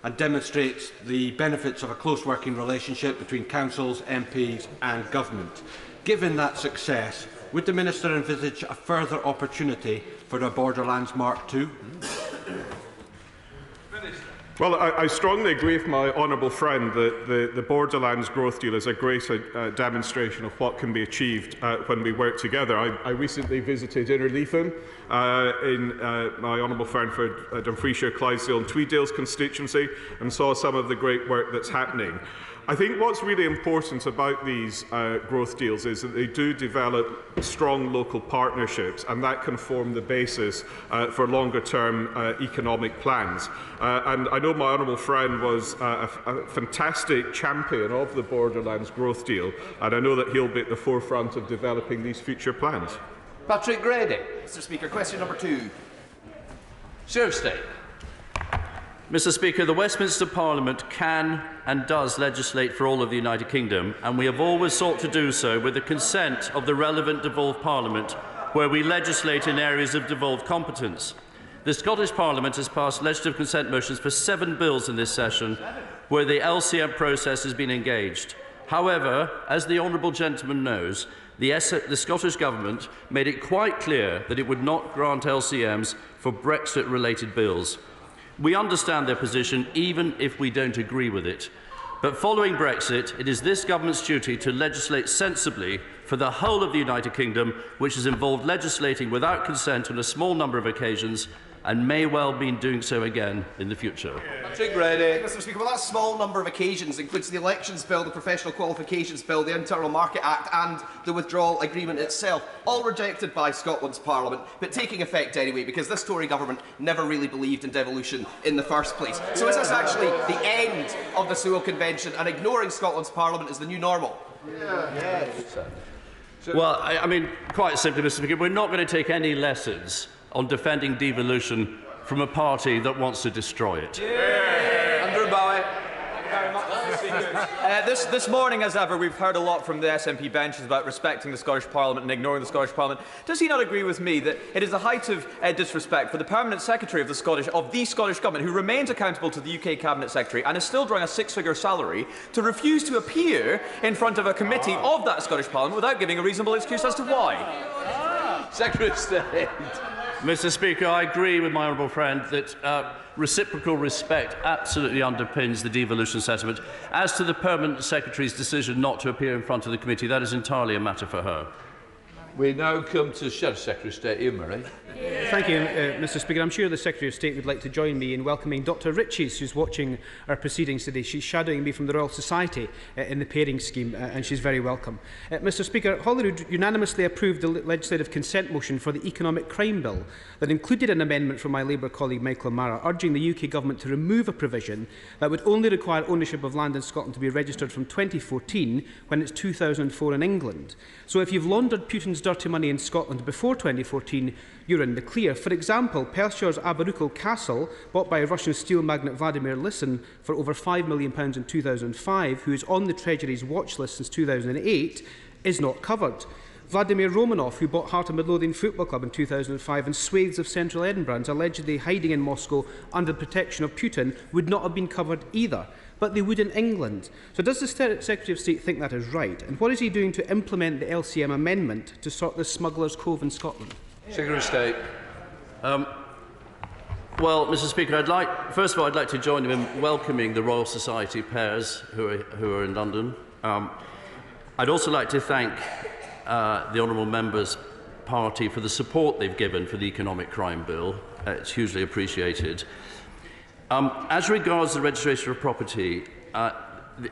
and demonstrates the benefits of a close working relationship between councils, MPs and government. Given that success, would the Minister envisage a further opportunity for a Borderlands Mark II? Well, I strongly agree with my honourable friend that the Borderlands growth deal is a great demonstration of what can be achieved when we work together. I recently visited Innerleithen in my honourable friend for Dumfriesshire, Clydesdale and Tweeddale's constituency and saw some of the great work that's happening. I think what's really important about these growth deals is that they do develop strong local partnerships, and that can form the basis for longer-term economic plans. And I know my honourable friend was a fantastic champion of the Borderlands growth deal, and I know that he'll be at the forefront of developing these future plans. Patrick Grady. Mr. Speaker, question number 2. Sheriff State. Mr. Speaker, the Westminster Parliament can and does legislate for all of the United Kingdom, and we have always sought to do so with the consent of the relevant devolved Parliament, where we legislate in areas of devolved competence. The Scottish Parliament has passed legislative consent motions for 7 bills in this session, where the LCM process has been engaged. However, as the honourable gentleman knows, the Scottish Government made it quite clear that it would not grant LCMs for Brexit-related bills. We understand their position, even if we don't agree with it. But following Brexit, it is this government's duty to legislate sensibly for the whole of the United Kingdom, which has involved legislating without consent on a small number of occasions and may well be doing so again in the future. Patrick Grady. Mr. Speaker, well, that small number of occasions includes the Elections Bill, the Professional Qualifications Bill, the Internal Market Act and the Withdrawal Agreement itself, all rejected by Scotland's Parliament, but taking effect anyway, because this Tory government never really believed in devolution in the first place. So is this actually the end of the Sewell Convention, and ignoring Scotland's Parliament is the new normal? Yes. Well, I mean, quite simply, Mr. Speaker, we're not going to take any lessons on defending devolution from a party that wants to destroy it. Andrew Bowie. This morning, as ever, we've heard a lot from the SNP benches about respecting the Scottish Parliament and ignoring the Scottish Parliament. Does he not agree with me that it is the height of disrespect for the Permanent Secretary of the Scottish Government, who remains accountable to the UK Cabinet Secretary and is still drawing a 6-figure salary, to refuse to appear in front of a committee of that Scottish Parliament without giving a reasonable excuse as to why? Secretary of State. Mr. Speaker, I agree with my honourable friend that reciprocal respect absolutely underpins the devolution settlement. As to the Permanent Secretary's decision not to appear in front of the committee, that is entirely a matter for her. We now come to Sheriff Secretary of State Ian Murray. Thank you, Mr. Speaker. I'm sure the Secretary of State would like to join me in welcoming Dr Riches, who's watching our proceedings today. She's shadowing me from the Royal Society in the pairing scheme, and she's very welcome. Mr. Speaker, Holyrood unanimously approved the legislative consent motion for the Economic Crime Bill that included an amendment from my Labour colleague Michael O'Mara, urging the UK Government to remove a provision that would only require ownership of land in Scotland to be registered from 2014, when it's 2004 in England. So if you've laundered Putin's dirty money in Scotland before 2014, you're in the clear. For example, Perthshire's Aberukal Castle, bought by Russian steel magnate Vladimir Lysin for over £5 million in 2005, who is on the Treasury's watch list since 2008, is not covered. Vladimir Romanov, who bought Heart of Midlothian Football Club in 2005 and swathes of central Edinburgh, and allegedly hiding in Moscow under the protection of Putin, would not have been covered either. But they would in England. So does the Secretary of State think that is right? And what is he doing to implement the LCM amendment to sort the smugglers' cove in Scotland? Secretary of State. Well, Mr. Speaker, first of all, I'd like to join him in welcoming the Royal Society pairs who are in London. I'd also like to thank the honourable member's party for the support they've given for the Economic Crime Bill. It's hugely appreciated. As regards the registration of property,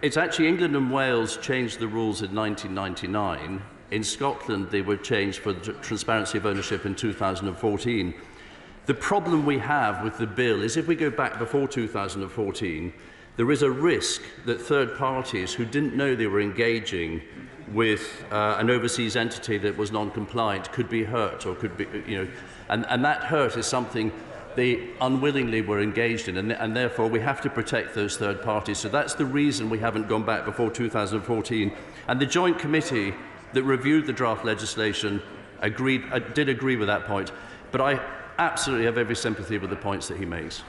it's actually England and Wales changed the rules in 1999. In Scotland, they were changed for the transparency of ownership in 2014. The problem we have with the bill is if we go back before 2014, there is a risk that third parties who didn't know they were engaging with an overseas entity that was non-compliant could be hurt, or could be, and that hurt is something they unwillingly were engaged in, and therefore we have to protect those third parties. So that's the reason we haven't gone back before 2014. And the joint committee that reviewed the draft legislation did agree with that point, but I absolutely have every sympathy with the points that he makes.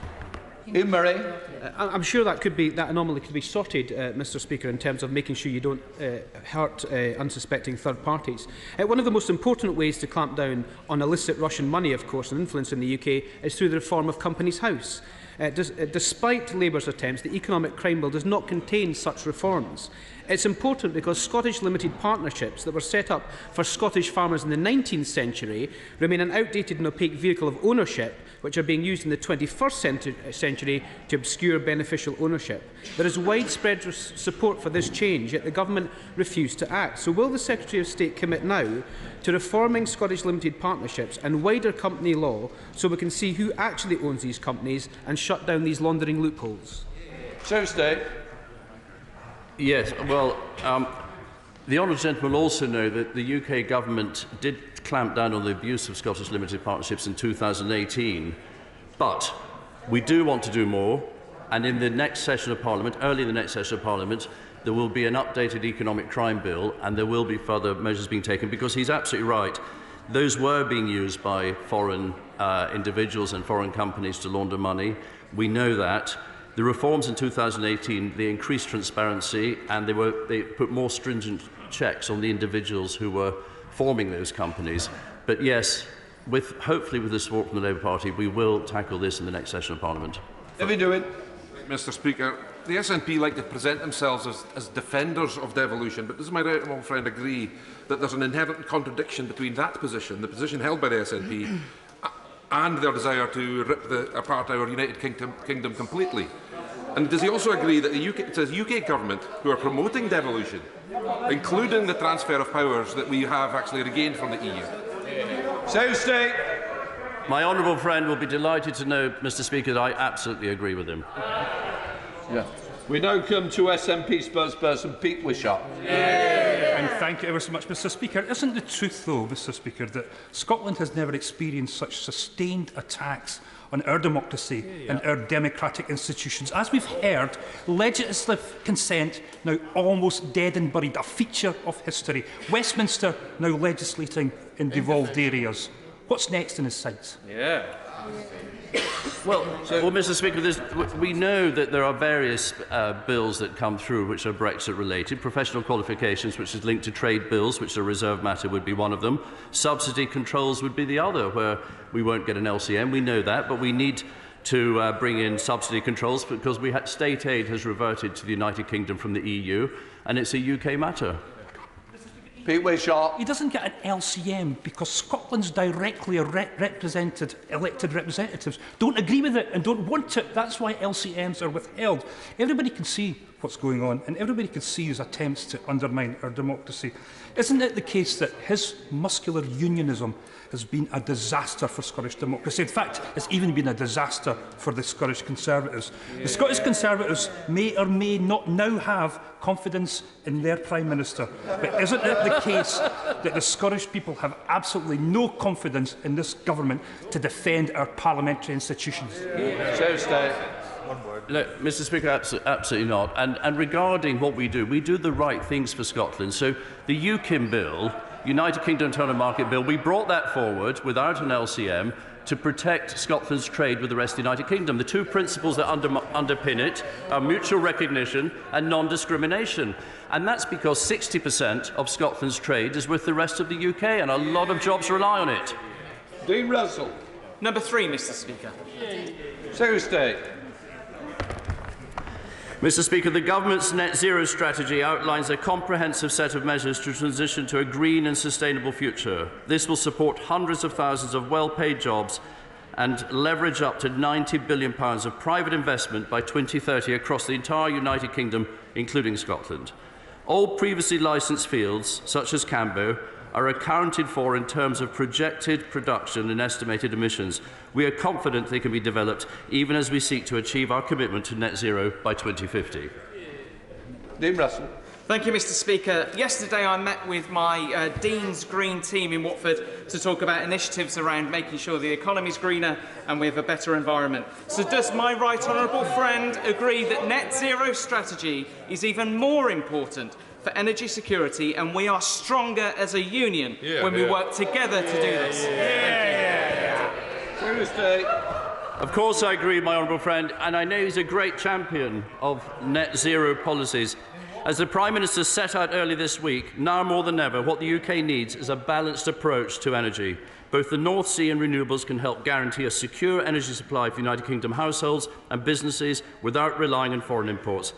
I'm sure that anomaly could be sorted, Mr. Speaker, in terms of making sure you don't hurt unsuspecting third parties. One of the most important ways to clamp down on illicit Russian money, of course, and influence in the UK is through the reform of Companies House. Despite Labour's attempts, the Economic Crime Bill does not contain such reforms. It's important because Scottish limited partnerships that were set up for Scottish farmers in the 19th century remain an outdated and opaque vehicle of ownership which are being used in the 21st century to obscure beneficial ownership. There is widespread support for this change, yet the Government refused to act. So will the Secretary of State commit now to reforming Scottish limited partnerships and wider company law so we can see who actually owns these companies and shut down these laundering loopholes? Yes, well, the honourable gentleman also know that the UK Government did clamp down on the abuse of Scottish limited partnerships in 2018, but we do want to do more, and in the next session of Parliament, early in the next session of Parliament, there will be an updated economic crime bill, and there will be further measures being taken, because he's absolutely right. Those were being used by foreign individuals and foreign companies to launder money. We know that. The reforms in 2018, they increased transparency, and they put more stringent checks on the individuals who were forming those companies. But yes, hopefully with the support from the Labour Party, we will tackle this in the next session of Parliament. Mr. Speaker, the SNP like to present themselves as defenders of devolution, but does my right honourable friend agree that there's an inherent contradiction between that position, the position held by the SNP, and their desire to rip apart our United Kingdom completely? And does he also agree that it's the UK Government who are promoting devolution, including the transfer of powers that we have actually regained from the EU? My honourable friend will be delighted to know, Mr. Speaker, that I absolutely agree with him. We now come to SNP spokesperson Pete Wishart. And thank you ever so much, Mr. Speaker. Isn't the truth, though, Mr. Speaker, that Scotland has never experienced such sustained attacks on our democracy and our democratic institutions? As we've heard, legislative consent now almost dead and buried, a feature of history. Westminster now legislating in devolved areas. What's next in his sights? Well, Mr. Speaker, we know that there are various bills that come through which are Brexit-related. Professional qualifications, which is linked to trade bills, which are a reserved matter, would be one of them. Subsidy controls would be the other, where we won't get an LCM. We know that, but we need to bring in subsidy controls because state aid has reverted to the United Kingdom from the EU, and it's a UK matter. Pete Wishart. He doesn't get an LCM because Scotland's directly elected representatives don't agree with it and don't want it. That's why LCMs are withheld. Everybody can see what's going on, and everybody can see his attempts to undermine our democracy. Isn't it the case that his muscular unionism has been a disaster for Scottish democracy? In fact, it's even been a disaster for the Scottish Conservatives. The Scottish Conservatives may or may not now have confidence in their Prime Minister. But isn't it the case that the Scottish people have absolutely no confidence in this government to defend our parliamentary institutions? Look, Mr. Speaker, absolutely not. And regarding what we do the right things for Scotland. So the UKIM bill, United Kingdom Internal Market Bill, we brought that forward without an LCM to protect Scotland's trade with the rest of the United Kingdom. The two principles that underpin it are mutual recognition and non-discrimination. And that's because 60% of Scotland's trade is with the rest of the UK, and a lot of jobs rely on it. Dean Russell. Number 3, Mr. Speaker. Secretary of State. Mr. Speaker, the government's net zero strategy outlines a comprehensive set of measures to transition to a green and sustainable future. This will support hundreds of thousands of well-paid jobs and leverage up to £90 billion of private investment by 2030 across the entire United Kingdom, including Scotland. All previously licensed fields, such as Cambo, are accounted for in terms of projected production and estimated emissions. We are confident they can be developed even as we seek to achieve our commitment to net zero by 2050. Dean Russell. Thank you, Mr. Speaker. Yesterday I met with my Dean's Green team in Watford to talk about initiatives around making sure the economy is greener and we have a better environment. So does my right honourable friend agree that net zero strategy is even more important for energy security, and we are stronger as a union when we work together to do this? Of course I agree with my honourable friend, and I know he's a great champion of net zero policies. As the Prime Minister set out earlier this week, now more than ever, what the UK needs is a balanced approach to energy. Both the North Sea and renewables can help guarantee a secure energy supply for United Kingdom households and businesses without relying on foreign imports.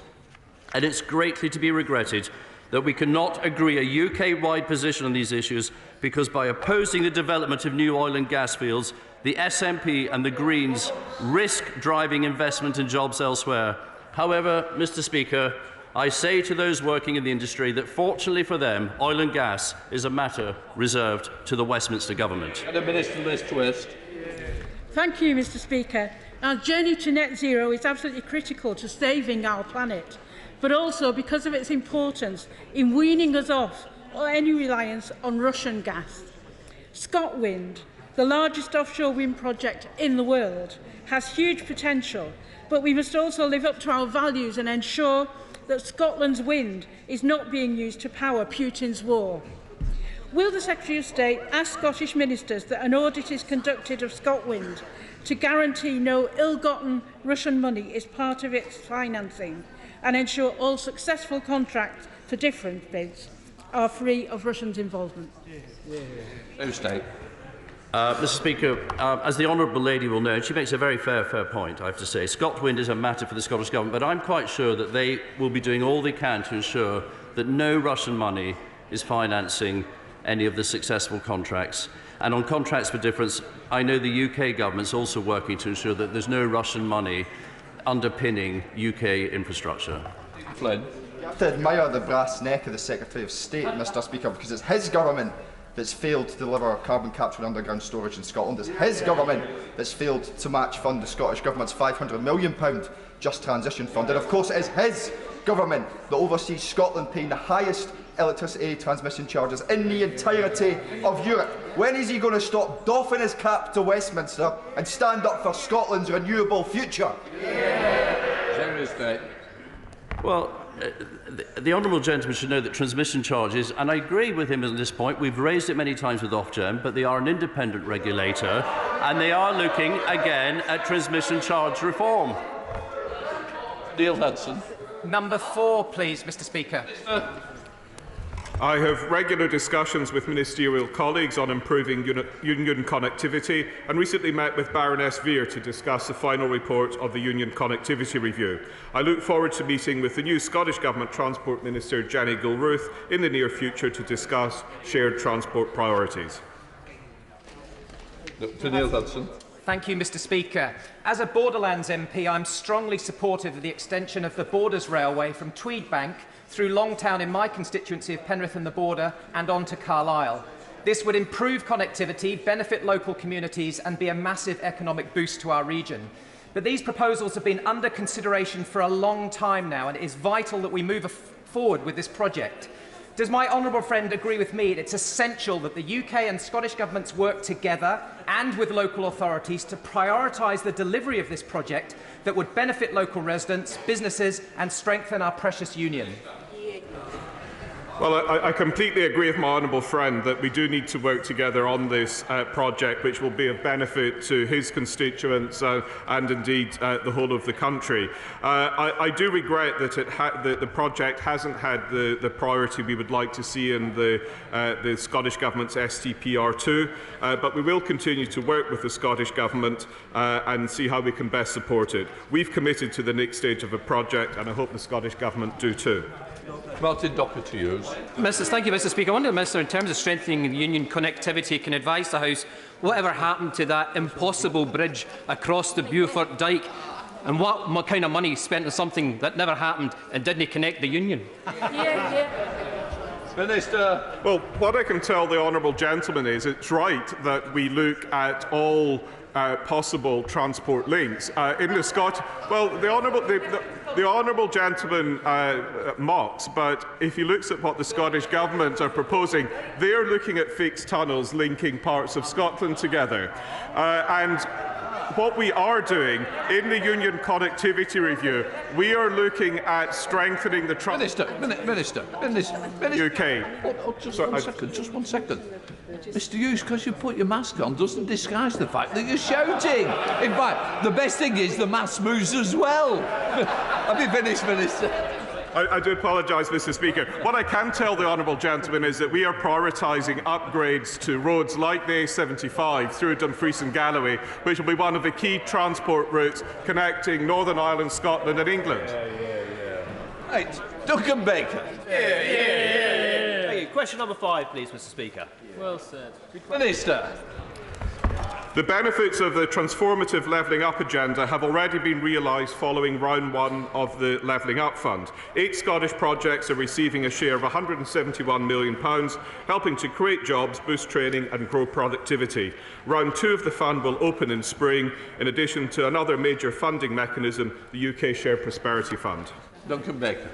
And it's greatly to be regretted that we cannot agree a UK-wide position on these issues because by opposing the development of new oil and gas fields, the SNP and the Greens risk driving investment and jobs elsewhere. However, Mr. Speaker, I say to those working in the industry that, fortunately for them, oil and gas is a matter reserved to the Westminster Government. And Minister Liz Twist. Thank you, Mr. Speaker. Our journey to net zero is absolutely critical to saving our planet, but also because of its importance in weaning us off any reliance on Russian gas. ScotWind, the largest offshore wind project in the world, has huge potential, but we must also live up to our values and ensure that Scotland's wind is not being used to power Putin's war. Will the Secretary of State ask Scottish ministers that an audit is conducted of ScotWind to guarantee no ill-gotten Russian money is part of its financing and ensure all successful contracts for different bids are free of Russian involvement? Mr. Speaker, as the honourable lady will know, and she makes a very fair point, I have to say, ScotWind is a matter for the Scottish Government, but I'm quite sure that they will be doing all they can to ensure that no Russian money is financing any of the successful contracts. And on contracts for difference, I know the UK Government is also working to ensure that there's no Russian money underpinning UK infrastructure. Flynn. I have to admire the brass neck of the Secretary of State, Mr. Speaker, because it's his government that's failed to deliver carbon capture and underground storage in Scotland. It's his government that's failed to match fund the Scottish Government's £500 million Just Transition Fund. And of course it is his government that oversees Scotland paying the highest electricity transmission charges in the entirety of Europe. When is he going to stop doffing his cap to Westminster and stand up for Scotland's renewable future? Well, the honourable gentleman should know that transmission charges, and I agree with him on this point, we've raised it many times with Ofgem, but they are an independent regulator and they are looking again at transmission charge reform. Neil Hudson. Number 4, please, Mr. Speaker. I have regular discussions with ministerial colleagues on improving union connectivity and recently met with Baroness Veer to discuss the final report of the Union Connectivity Review. I look forward to meeting with the new Scottish Government Transport Minister Jenny Gilruth in the near future to discuss shared transport priorities. To Neil Hudson. Thank you, Mr. Speaker. As a Borderlands MP, I'm strongly supportive of the extension of the Borders Railway from Tweedbank through Longtown in my constituency of Penrith and the Border and on to Carlisle. This would improve connectivity, benefit local communities and be a massive economic boost to our region. But these proposals have been under consideration for a long time now, and it is vital that we move forward with this project. Does my honourable friend agree with me that it's essential that the UK and Scottish governments work together and with local authorities to prioritise the delivery of this project that would benefit local residents, businesses and strengthen our precious union? Well, I completely agree with my honourable friend that we do need to work together on this project, which will be of benefit to his constituents and indeed the whole of the country. I do regret that the project hasn't had the priority we would like to see in the Scottish Government's STPR2, but we will continue to work with the Scottish Government and see how we can best support it. We've committed to the next stage of a project, and I hope the Scottish Government do too. Martin Docker to use. Thank you, Mr. Speaker. I wonder, Minister, in terms of strengthening union connectivity, can advise the House whatever happened to that impossible bridge across the Beaufort Dyke, and what kind of money spent on something that never happened and didn't connect the union? Minister. Well, what I can tell the honourable gentleman is it's right that we look at all possible transport links in the Well, the honourable gentleman mocks, but if he looks at what the Scottish Government are proposing, they are looking at fixed tunnels linking parts of Scotland together. And what we are doing in the Union Connectivity Review, we are looking at strengthening the Minister, UK. Just one second. Mr Hughes, because you put your mask on doesn't disguise the fact that you're shouting. In fact, the best thing is the mask moves as well. Have you finished, Minister? I do apologise, Mr Speaker. What I can tell the honourable gentleman is that we are prioritising upgrades to roads like the A75 through Dumfries and Galloway, which will be one of the key transport routes connecting Northern Ireland, Scotland and England. Right, Duncan Baker. Thank you. Question number 5, please, Mr Speaker. Well said. Minister. The benefits of the transformative Levelling Up agenda have already been realised following round 1 of the Levelling Up Fund. 8 Scottish projects are receiving a share of £171 million, helping to create jobs, boost training and grow productivity. Round 2 of the fund will open in spring, in addition to another major funding mechanism, the UK Shared Prosperity Fund. Duncan Baker.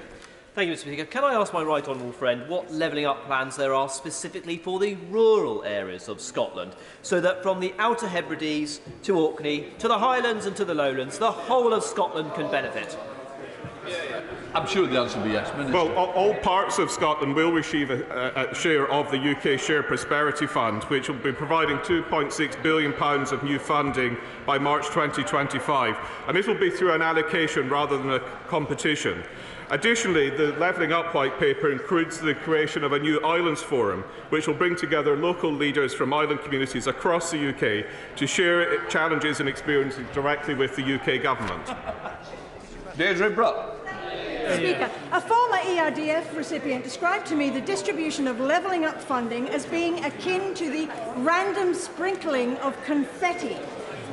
Thank you, Mr Speaker. Can I ask my right honourable friend what levelling up plans there are specifically for the rural areas of Scotland, so that from the Outer Hebrides to Orkney, to the Highlands and to the Lowlands, the whole of Scotland can benefit? I'm sure the answer will be yes, Minister. Well, all parts of Scotland will receive a share of the UK Shared Prosperity Fund, which will be providing £2.6 billion of new funding by March 2025. And this will be through an allocation rather than a competition. Additionally, the Levelling Up White Paper includes the creation of a new Islands Forum, which will bring together local leaders from island communities across the UK to share challenges and experiences directly with the UK government. Deirdre Bruck. Speaker, a former ERDF recipient described to me the distribution of levelling up funding as being akin to the random sprinkling of confetti.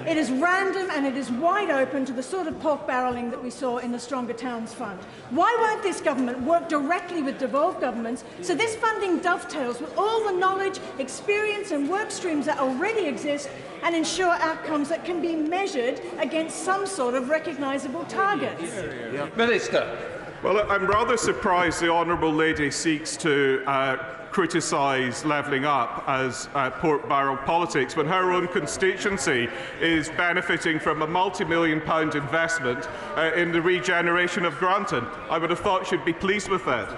It is random and it is wide open to the sort of pork barrelling that we saw in the Stronger Towns Fund. Why won't this government work directly with devolved governments so this funding dovetails with all the knowledge, experience and work streams that already exist and ensure outcomes that can be measured against some sort of recognisable targets? Minister. Well, I'm rather surprised the honourable lady seeks to criticise levelling up as pork barrel politics when her own constituency is benefiting from a multi-million-pound investment in the regeneration of Granton. I would have thought she'd be pleased with that.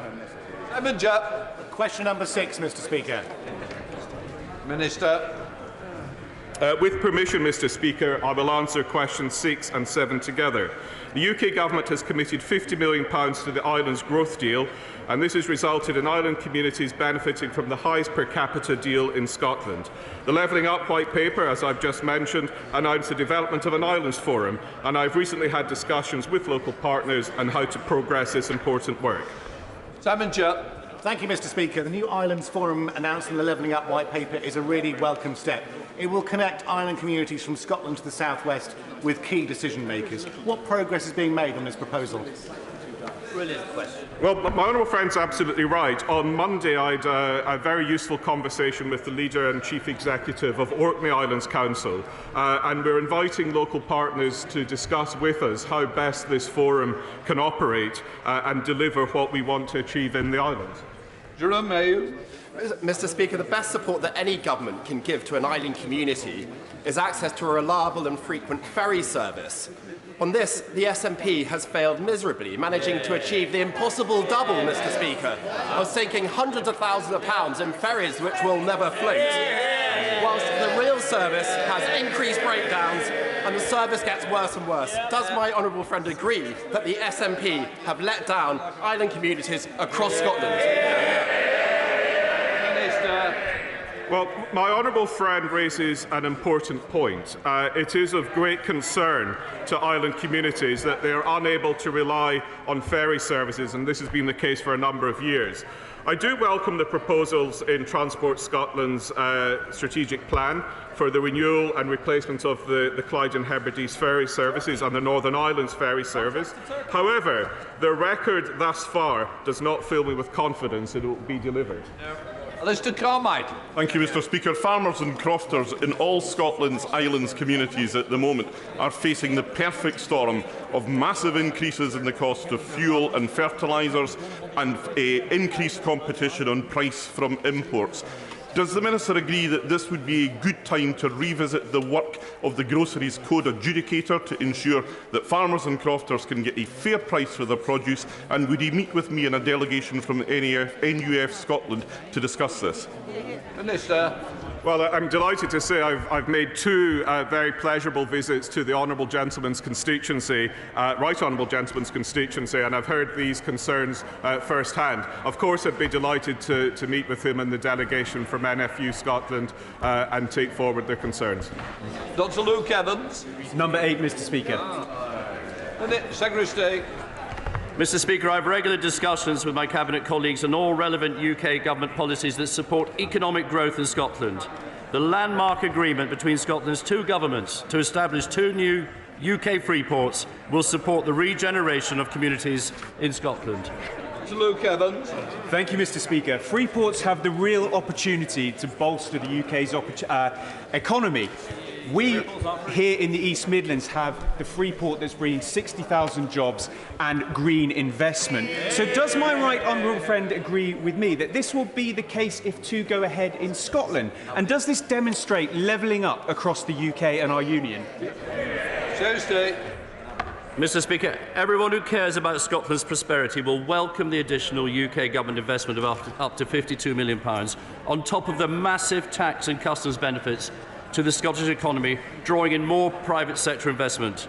Question number 6, Mr Speaker. Minister. With permission, Mr Speaker, I will answer questions 6 and 7 together. The UK Government has committed £50 million to the Islands Growth Deal, and this has resulted in island communities benefiting from the highest per capita deal in Scotland. The Levelling Up White Paper, as I've just mentioned, announced the development of an Islands Forum, and I've recently had discussions with local partners on how to progress this important work. Simon Jupp. Thank you, Mr Speaker. The new Islands Forum announced in the Levelling Up White Paper is a really welcome step. It will connect island communities from Scotland to the southwest with key decision makers. What progress is being made on this proposal? Brilliant question. Well, my honourable friend's absolutely right. On Monday, I had a very useful conversation with the leader and chief executive of Orkney Islands Council, and we're inviting local partners to discuss with us how best this forum can operate and deliver what we want to achieve in the islands. Jerome Mayo. Mr Speaker, the best support that any government can give to an island community is access to a reliable and frequent ferry service. On this, the SNP has failed miserably, managing to achieve the impossible double, Mr Speaker, of sinking hundreds of thousands of pounds in ferries which will never float, whilst the rail service has increased breakdowns and the service gets worse and worse. Does my honourable friend agree that the SNP have let down island communities across Scotland? Well, my honourable friend raises an important point. It is of great concern to island communities that they are unable to rely on ferry services, and this has been the case for a number of years. I do welcome the proposals in Transport Scotland's strategic plan for the renewal and replacement of the Clyde and Hebrides ferry services and the Northern Islands ferry service. However, the record thus far does not fill me with confidence that it will be delivered. Mr Carmichael. Thank you, Mr Speaker. Farmers and crofters in all Scotland's islands communities at the moment are facing the perfect storm of massive increases in the cost of fuel and fertilisers and increased competition on price from imports. Does the Minister agree that this would be a good time to revisit the work of the Groceries Code Adjudicator to ensure that farmers and crofters can get a fair price for their produce, and would he meet with me and a delegation from NUF Scotland to discuss this? Minister. Well, I'm delighted to say I've made two very pleasurable visits to the Honourable Gentleman's constituency, Right Honourable Gentleman's constituency, and I've heard these concerns first-hand. Of course, I'd be delighted to meet with him and the delegation from NFU Scotland and take forward their concerns. Dr. Luke Evans. Number 8, Mr. Speaker. Secretary of State. Mr. Speaker, I have regular discussions with my Cabinet colleagues on all relevant UK government policies that support economic growth in Scotland. The landmark agreement between Scotland's two governments to establish two new UK free ports will support the regeneration of communities in Scotland. Luke Evans. Thank you, Mr. Speaker. Free ports have the real opportunity to bolster the UK's economy. We here in the East Midlands have the free port that's bringing 60,000 jobs and green investment. So does my right honourable friend agree with me that this will be the case if two go ahead in Scotland? And does this demonstrate levelling up across the UK and our union? Mr. Speaker, everyone who cares about Scotland's prosperity will welcome the additional UK government investment of up to £52 million on top of the massive tax and customs benefits to the Scottish economy, drawing in more private sector investment.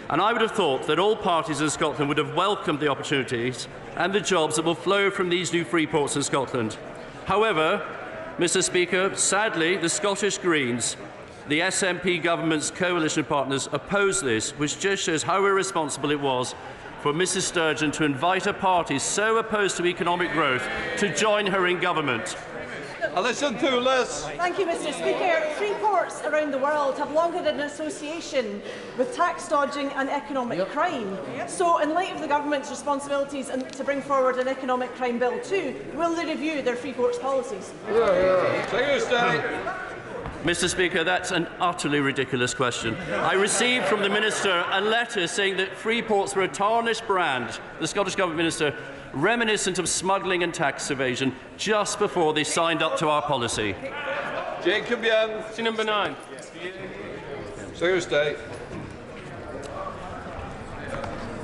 And I would have thought that all parties in Scotland would have welcomed the opportunities and the jobs that will flow from these new free ports in Scotland. However, Mr. Speaker, sadly, the Scottish Greens, the SNP government's coalition partners, oppose this, which just shows how irresponsible it was for Mrs Sturgeon to invite a party so opposed to economic growth to join her in government. Alison Poulos. Thank you, Mr. Speaker. Free ports around the world have long had an association with tax dodging and economic crime. So, in light of the government's responsibilities to bring forward an economic crime bill too, will they review their free ports policies? Mr. Speaker, that's an utterly ridiculous question. I received from the Minister a letter saying that free ports were a tarnished brand, the Scottish Government Minister, reminiscent of smuggling and tax evasion, just before they signed up to our policy. Jacob Young. Number 9. Secretary of State.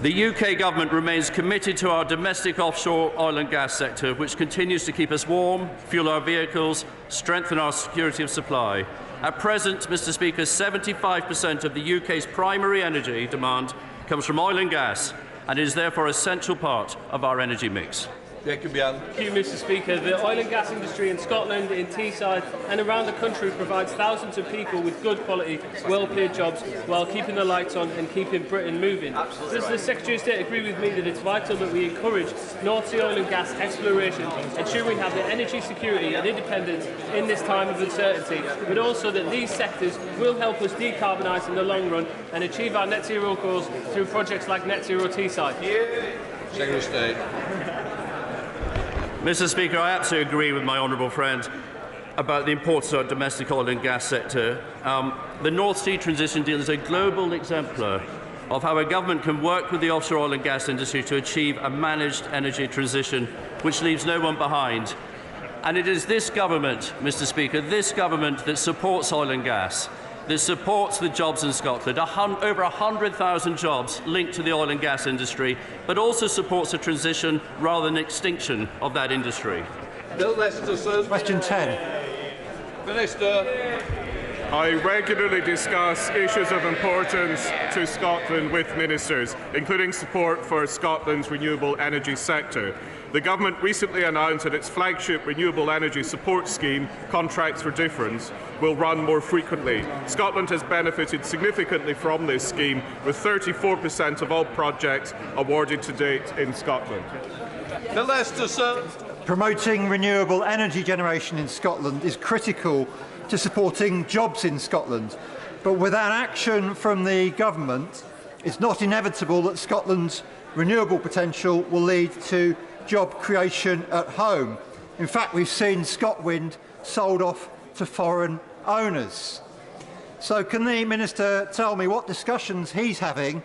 The UK Government remains committed to our domestic offshore oil and gas sector, which continues to keep us warm, fuel our vehicles, strengthen our security of supply. At present, Mr. Speaker, 75% of the UK's primary energy demand comes from oil and gas, and is therefore an essential part of our energy mix. Thank you, Mr. Speaker. The oil and gas industry in Scotland, in Teesside and around the country provides thousands of people with good quality, well-paid jobs while keeping the lights on and keeping Britain moving. Does the Secretary of State agree with me that it's vital that we encourage North Sea oil and gas exploration, ensure we have the energy security and independence in this time of uncertainty, but also that these sectors will help us decarbonise in the long run and achieve our net zero goals through projects like Net Zero Teesside? Secretary of State. Mr. Speaker, I absolutely agree with my honourable friend about the importance of our domestic oil and gas sector. The North Sea Transition Deal is a global exemplar of how a government can work with the offshore oil and gas industry to achieve a managed energy transition which leaves no one behind. And it is this government, Mr. Speaker, this government that supports oil and gas, that supports the jobs in Scotland, over 100,000 jobs linked to the oil and gas industry, but also supports a transition rather than extinction of that industry. Bill Lesterson. Question 10. Minister. I regularly discuss issues of importance to Scotland with ministers, including support for Scotland's renewable energy sector. The Government recently announced that its flagship renewable energy support scheme, Contracts for Difference, will run more frequently. Scotland has benefited significantly from this scheme, with 34% of all projects awarded to date in Scotland. Bill Lesterson. Promoting renewable energy generation in Scotland is critical to supporting jobs in Scotland, but without action from the Government, it's not inevitable that Scotland's renewable potential will lead to job creation at home. In fact, we've seen ScotWind sold off to foreign owners. So can the Minister tell me what discussions he's having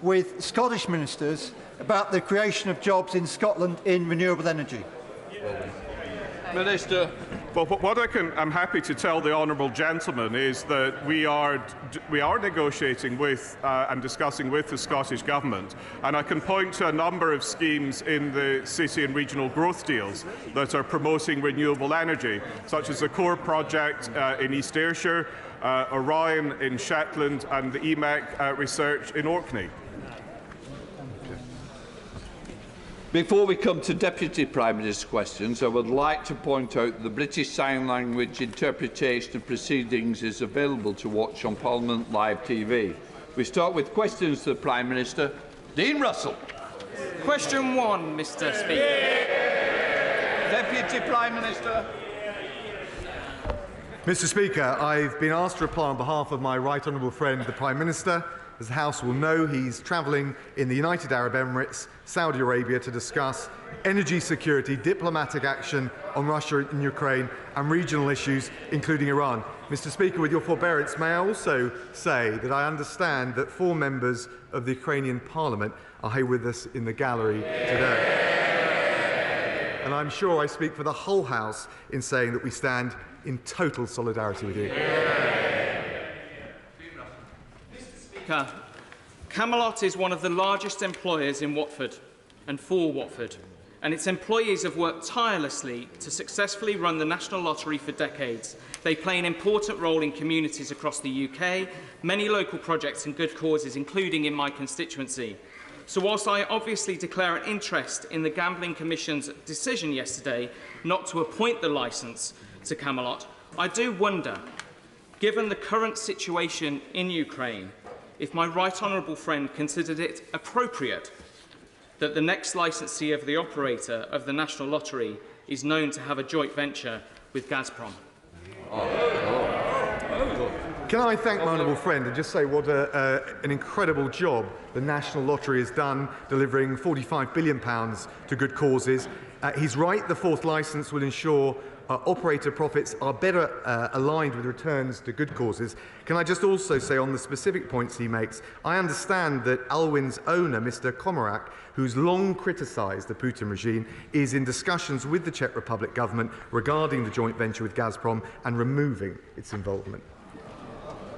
with Scottish ministers about the creation of jobs in Scotland in renewable energy? Minister. Well, I'm happy to tell the honourable gentleman is that we are negotiating with and discussing with the Scottish Government, and I can point to a number of schemes in the city and regional growth deals that are promoting renewable energy, such as the Core project in East Ayrshire, Orion in Shetland, and the EMEC research in Orkney. Before we come to Deputy Prime Minister's questions, I would like to point out that the British Sign Language interpretation of proceedings is available to watch on Parliament Live TV. We start with questions to the Prime Minister. Dean Russell. Question 1, Mr. Speaker. Deputy Prime Minister. Mr. Speaker, I've been asked to reply on behalf of my right honourable friend, the Prime Minister. As the House will know, he's travelling in the United Arab Emirates, Saudi Arabia, to discuss energy security, diplomatic action on Russia and Ukraine, and regional issues, including Iran. Mr. Speaker, with your forbearance, may I also say that I understand that 4 members of the Ukrainian Parliament are here with us in the gallery today. And I'm sure I speak for the whole House in saying that we stand in total solidarity with you. Camelot is one of the largest employers in Watford and for Watford, and its employees have worked tirelessly to successfully run the National Lottery for decades. They play an important role in communities across the UK, many local projects and good causes, including in my constituency. So whilst I obviously declare an interest in the Gambling Commission's decision yesterday not to appoint the licence to Camelot, I do wonder, given the current situation in Ukraine, if my right honourable friend considered it appropriate that the next licensee of the operator of the National Lottery is known to have a joint venture with Gazprom. Can I thank my honourable friend and just say what an incredible job the National Lottery has done, delivering £45 billion to good causes. He's right, the 4th licence will ensure operator profits are better aligned with returns to good causes. Can I just also say on the specific points he makes, I understand that Alwyn's owner, Mr. Komarak, who's long criticised the Putin regime, is in discussions with the Czech Republic government regarding the joint venture with Gazprom and removing its involvement.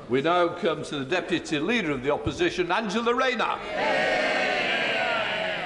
We now come to the Deputy Leader of the Opposition, Angela Rayner.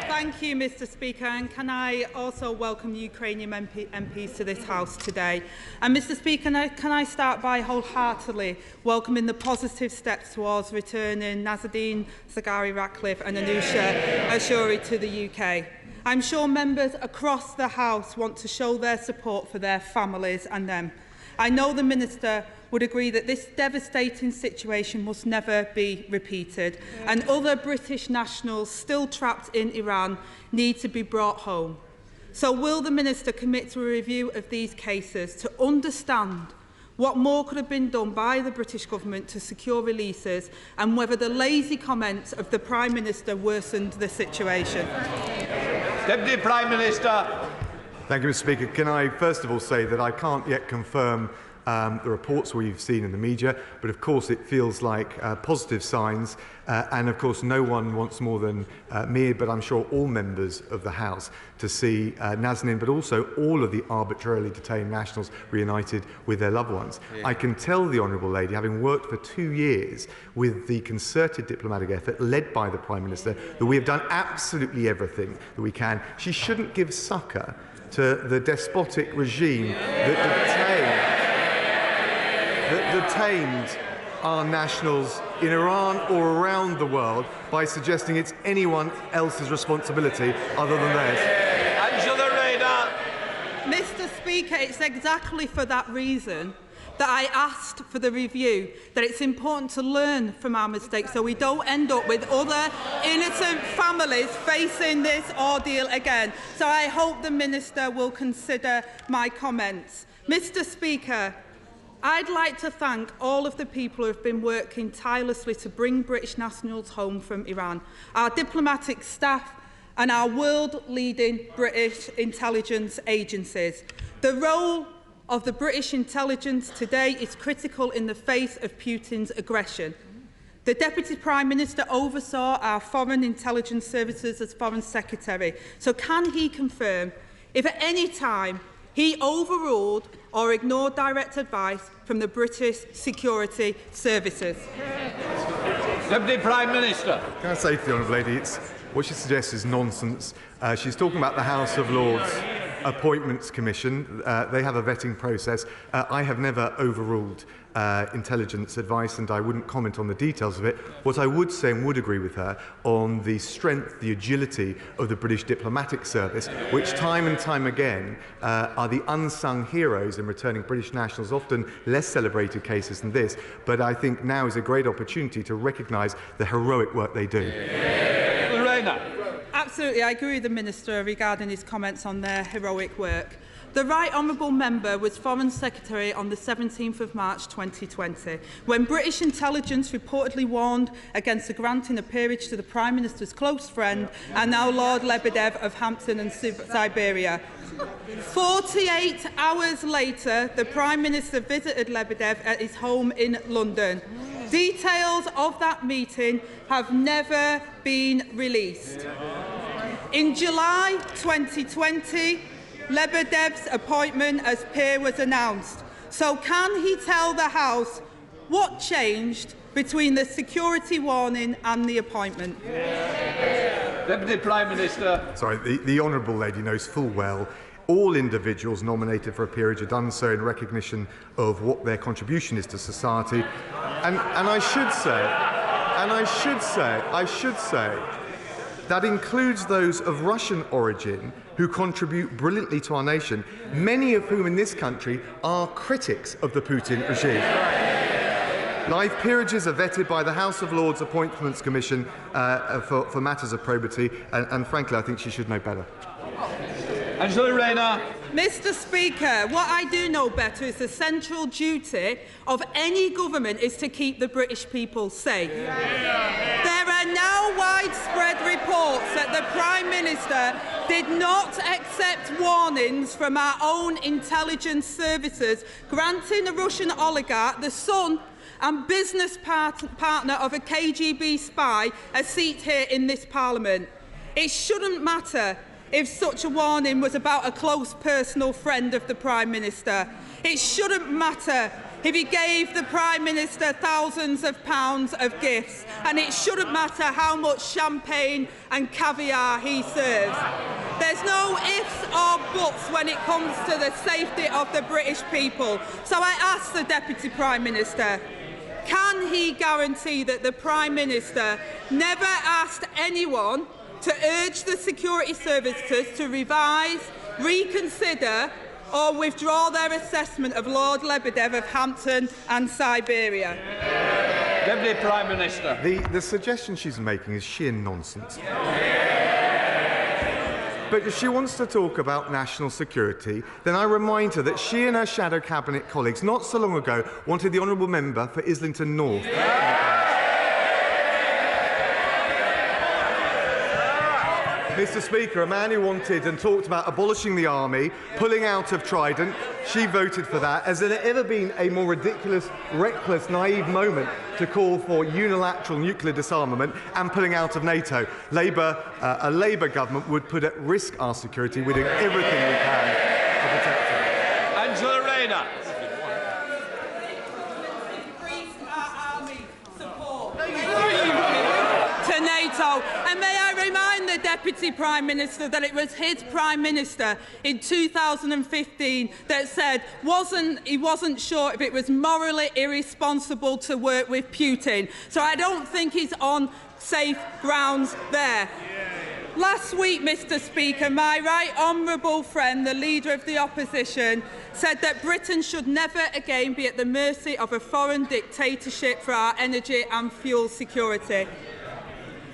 Thank you, Mr. Speaker, and can I also welcome Ukrainian MPs to this House today. And Mr. Speaker, can I start by wholeheartedly welcoming the positive steps towards returning Nazanin Zaghari-Ratcliffe and Anusha Ashuri to the UK. I'm sure members across the House want to show their support for their families and them. I know the Minister would agree that this devastating situation must never be repeated, and other British nationals still trapped in Iran need to be brought home. So will the Minister commit to a review of these cases to understand what more could have been done by the British Government to secure releases, and whether the lazy comments of the Prime Minister worsened the situation? Deputy Prime Minister. Thank you, Mr. Speaker. Can I first of all say that I can't yet confirm the reports we've seen in the media, but of course it feels like positive signs, and of course no one wants more than me, but I'm sure all members of the House, to see Nazanin, but also all of the arbitrarily detained nationals reunited with their loved ones. Yeah. I can tell the Honourable Lady, having worked for 2 years with the concerted diplomatic effort led by the Prime Minister, that we have done absolutely everything that we can. She shouldn't give succour to the despotic regime that detained our nationals in Iran or around the world by suggesting it's anyone else's responsibility other than theirs. Angela Rayner. Mr. Speaker, it's exactly for that reason that I asked for the review, that it's important to learn from our mistakes so we don't end up with other innocent families facing this ordeal again. So I hope the Minister will consider my comments. Mr. Speaker, I'd like to thank all of the people who have been working tirelessly to bring British nationals home from Iran, our diplomatic staff and our world-leading British intelligence agencies. The role of the British intelligence today is critical in the face of Putin's aggression. The Deputy Prime Minister oversaw our foreign intelligence services as Foreign Secretary. So can he confirm if at any time He overruled or ignored direct advice from the British security services. Deputy Prime Minister. Can I say to the Honourable Lady, what she suggests is nonsense. She's talking about the House of Lords Appointments Commission. They have a vetting process. I have never overruled intelligence advice, and I wouldn't comment on the details of it. What I would say and would agree with her on the strength, the agility of the British diplomatic service, which time and time again are the unsung heroes in returning British nationals, often less celebrated cases than this, but I think now is a great opportunity to recognise the heroic work they do. Absolutely, I agree with the Minister regarding his comments on their heroic work. The Right Honourable Member was Foreign Secretary on the 17th of March 2020, when British intelligence reportedly warned against the granting of peerage to the Prime Minister's close friend and now Lord Lebedev of Hampton and Siberia. 48 hours later, the Prime Minister visited Lebedev at his home in London. Details of that meeting have never been released. In July 2020, Lebedev's appointment as peer was announced. So can he tell the House what changed between the security warning and the appointment? Deputy Prime Minister. Sorry, the Honourable Lady knows full well all individuals nominated for a peerage have done so in recognition of what their contribution is to society. And I should say, that includes those of Russian origin who contribute brilliantly to our nation, many of whom in this country are critics of the Putin regime. Live peerages are vetted by the House of Lords Appointments Commission for matters of probity, and frankly, I think she should know better. Angela Rayner. Mr. Speaker, what I do know better is the central duty of any government is to keep the British people safe. There are now widespread reports that the Prime Minister did not accept warnings from our own intelligence services, granting a Russian oligarch, the son and business partner of a KGB spy, a seat here in this Parliament. It shouldn't matter if such a warning was about a close personal friend of the Prime Minister. It shouldn't matter if he gave the Prime Minister thousands of pounds of gifts, and it shouldn't matter how much champagne and caviar he serves. There's no ifs or buts when it comes to the safety of the British people. So I ask the Deputy Prime Minister, can he guarantee that the Prime Minister never asked anyone to urge the security services to revise, reconsider or withdraw their assessment of Lord Lebedev of Hampton and Siberia? Deputy Prime Minister. The suggestion she's making is sheer nonsense. But if she wants to talk about national security, then I remind her that she and her shadow cabinet colleagues not so long ago wanted the honourable member for Islington North. Mr. Speaker, a man who wanted and talked about abolishing the army, pulling out of Trident, she voted for that. Has there ever been a more ridiculous, reckless, naive moment to call for unilateral nuclear disarmament and pulling out of NATO? A Labour government would put at risk our security. We're doing everything we can to protect it. Angela Rayner. To NATO. And may I remind the Deputy Prime Minister that it was his Prime Minister in 2015 that said he wasn't sure if it was morally irresponsible to work with Putin. So I don't think he's on safe grounds there. Last week, Mr. Speaker, my right honourable friend, the Leader of the Opposition, said that Britain should never again be at the mercy of a foreign dictatorship for our energy and fuel security.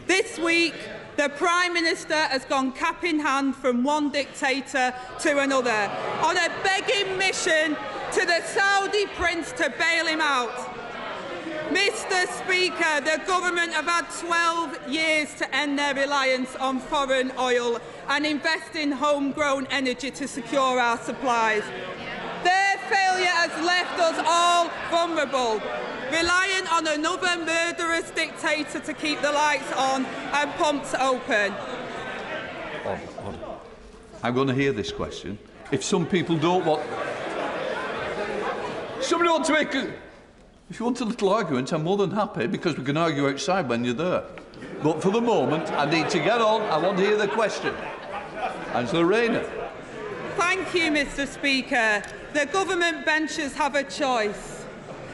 This week, the Prime Minister has gone cap in hand from one dictator to another on a begging mission to the Saudi prince to bail him out. Mr. Speaker, the government have had 12 years to end their reliance on foreign oil and invest in homegrown energy to secure our supplies. Their failure has left us all vulnerable, reliant on another murderous dictator to keep the lights on and pumps open. I'm going to hear this question. if some people don't want... Somebody want to make a... If you want a little argument, I'm more than happy, because we can argue outside when you're there. But for the moment, I need to get on. I want to hear the question. Angela Rayner. Thank you, Mr. Speaker. The government benches have a choice.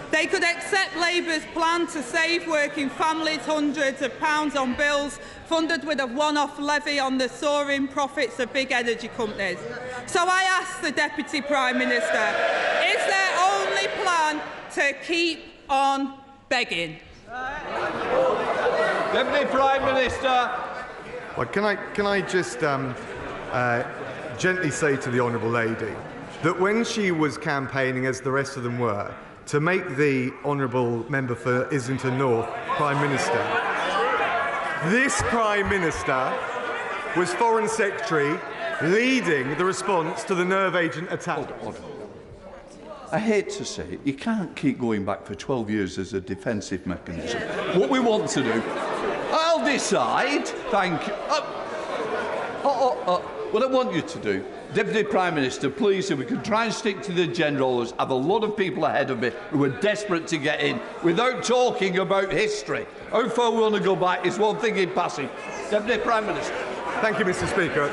They could accept Labour's plan to save working families hundreds of pounds on bills funded with a one-off levy on the soaring profits of big energy companies. So I ask the Deputy Prime Minister, is their only plan to keep on begging? Deputy Prime Minister. Well, can I just gently say to the Honourable Lady that when she was campaigning, as the rest of them were, to make the Honourable Member for Islington North Prime Minister, this Prime Minister was Foreign Secretary leading the response to the nerve agent attack. Hold on. I hate to say it, you can't keep going back for 12 years as a defensive mechanism. What we want to do, I'll decide, thank you. What I want you to do, Deputy Prime Minister, please, if we can try and stick to the agenda, I have a lot of people ahead of me who are desperate to get in without talking about history. How far we want to go back is one thing in passing. Deputy Prime Minister. Thank you, Mr. Speaker.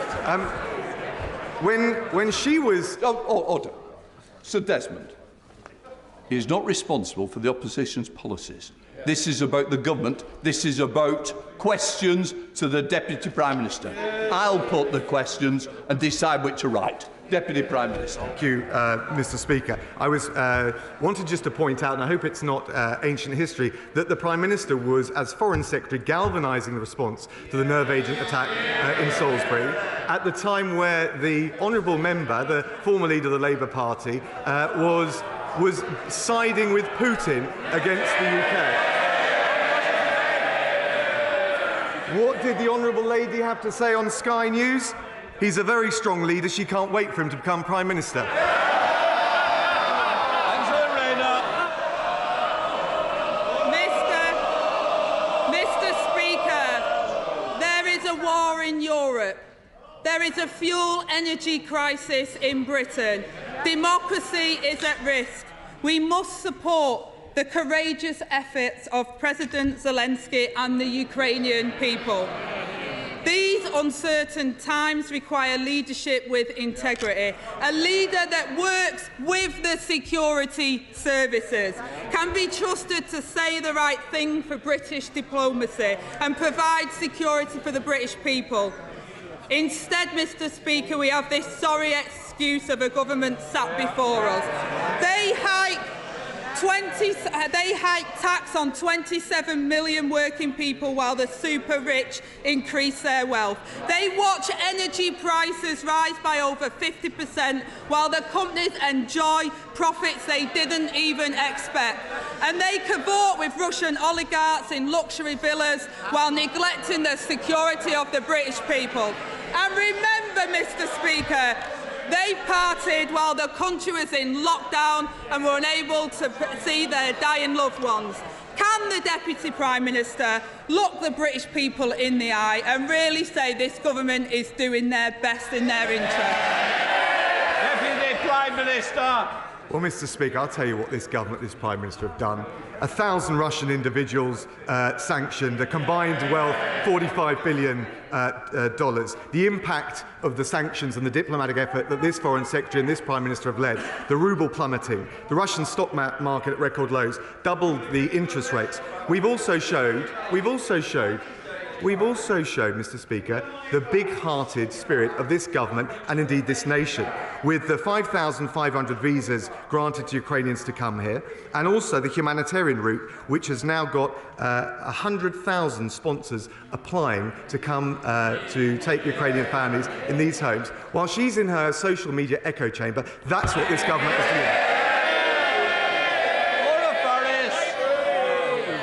When she was... Order. Sir Desmond, he is not responsible for the opposition's policies. This is about the government. This is about questions to the Deputy Prime Minister. I'll put the questions and decide which to write. Deputy Prime Minister. Thank you, Mr. Speaker. I wanted just to point out, and I hope it's not ancient history, that the Prime Minister was, as Foreign Secretary, galvanising the response to the nerve agent attack in Salisbury at the time where the honourable member, the former leader of the Labour Party, was siding with Putin against the UK. What did the Honourable Lady have to say on Sky News? He's a very strong leader. She can't wait for him to become Prime Minister. Angela Rayner. Mr. Speaker, there is a war in Europe. There is a fuel energy crisis in Britain. Democracy is at risk. We must support the courageous efforts of President Zelensky and the Ukrainian people. These uncertain times require leadership with integrity. A leader that works with the security services, can be trusted to say the right thing for British diplomacy and provide security for the British people. Instead, Mr. Speaker, we have this sorry excuse of a government sat before us. They hike tax on 27 million working people while the super rich increase their wealth. They watch energy prices rise by over 50% while the companies enjoy profits they didn't even expect. And they cavort with Russian oligarchs in luxury villas while neglecting the security of the British people. And remember, Mr. Speaker, they partied while the country was in lockdown and were unable to see their dying loved ones. Can the Deputy Prime Minister look the British people in the eye and really say this government is doing their best in their interest? Deputy Prime Minister. Well, Mr. Speaker, I'll tell you what this government, this Prime Minister have done. 1,000 Russian individuals sanctioned, a combined wealth $45 billion. The impact of the sanctions and the diplomatic effort that this Foreign Secretary and this Prime Minister have led, the ruble plummeting, the Russian stock market at record lows, doubled the interest rates. We've also showed, Mr. Speaker, the big-hearted spirit of this government and indeed this nation, with the 5,500 visas granted to Ukrainians to come here, and also the humanitarian route, which has now got 100,000 sponsors applying to come to take Ukrainian families in these homes. While she's in her social media echo chamber, that's what this government is doing.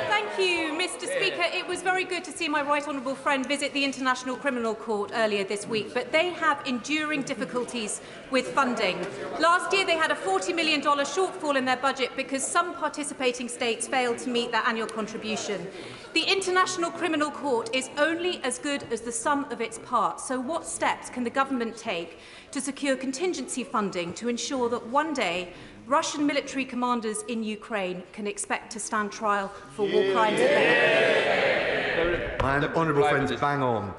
Thank you, Mr. Speaker. It was very good to see see my right honourable friend visit the International Criminal Court earlier this week, but they have enduring difficulties with funding. Last year they had a $40 million shortfall in their budget because some participating states failed to meet their annual contribution. The International Criminal Court is only as good as the sum of its parts, so what steps can the government take to secure contingency funding to ensure that one day Russian military commanders in Ukraine can expect to stand trial for war crimes again? And honourable friends, bang on.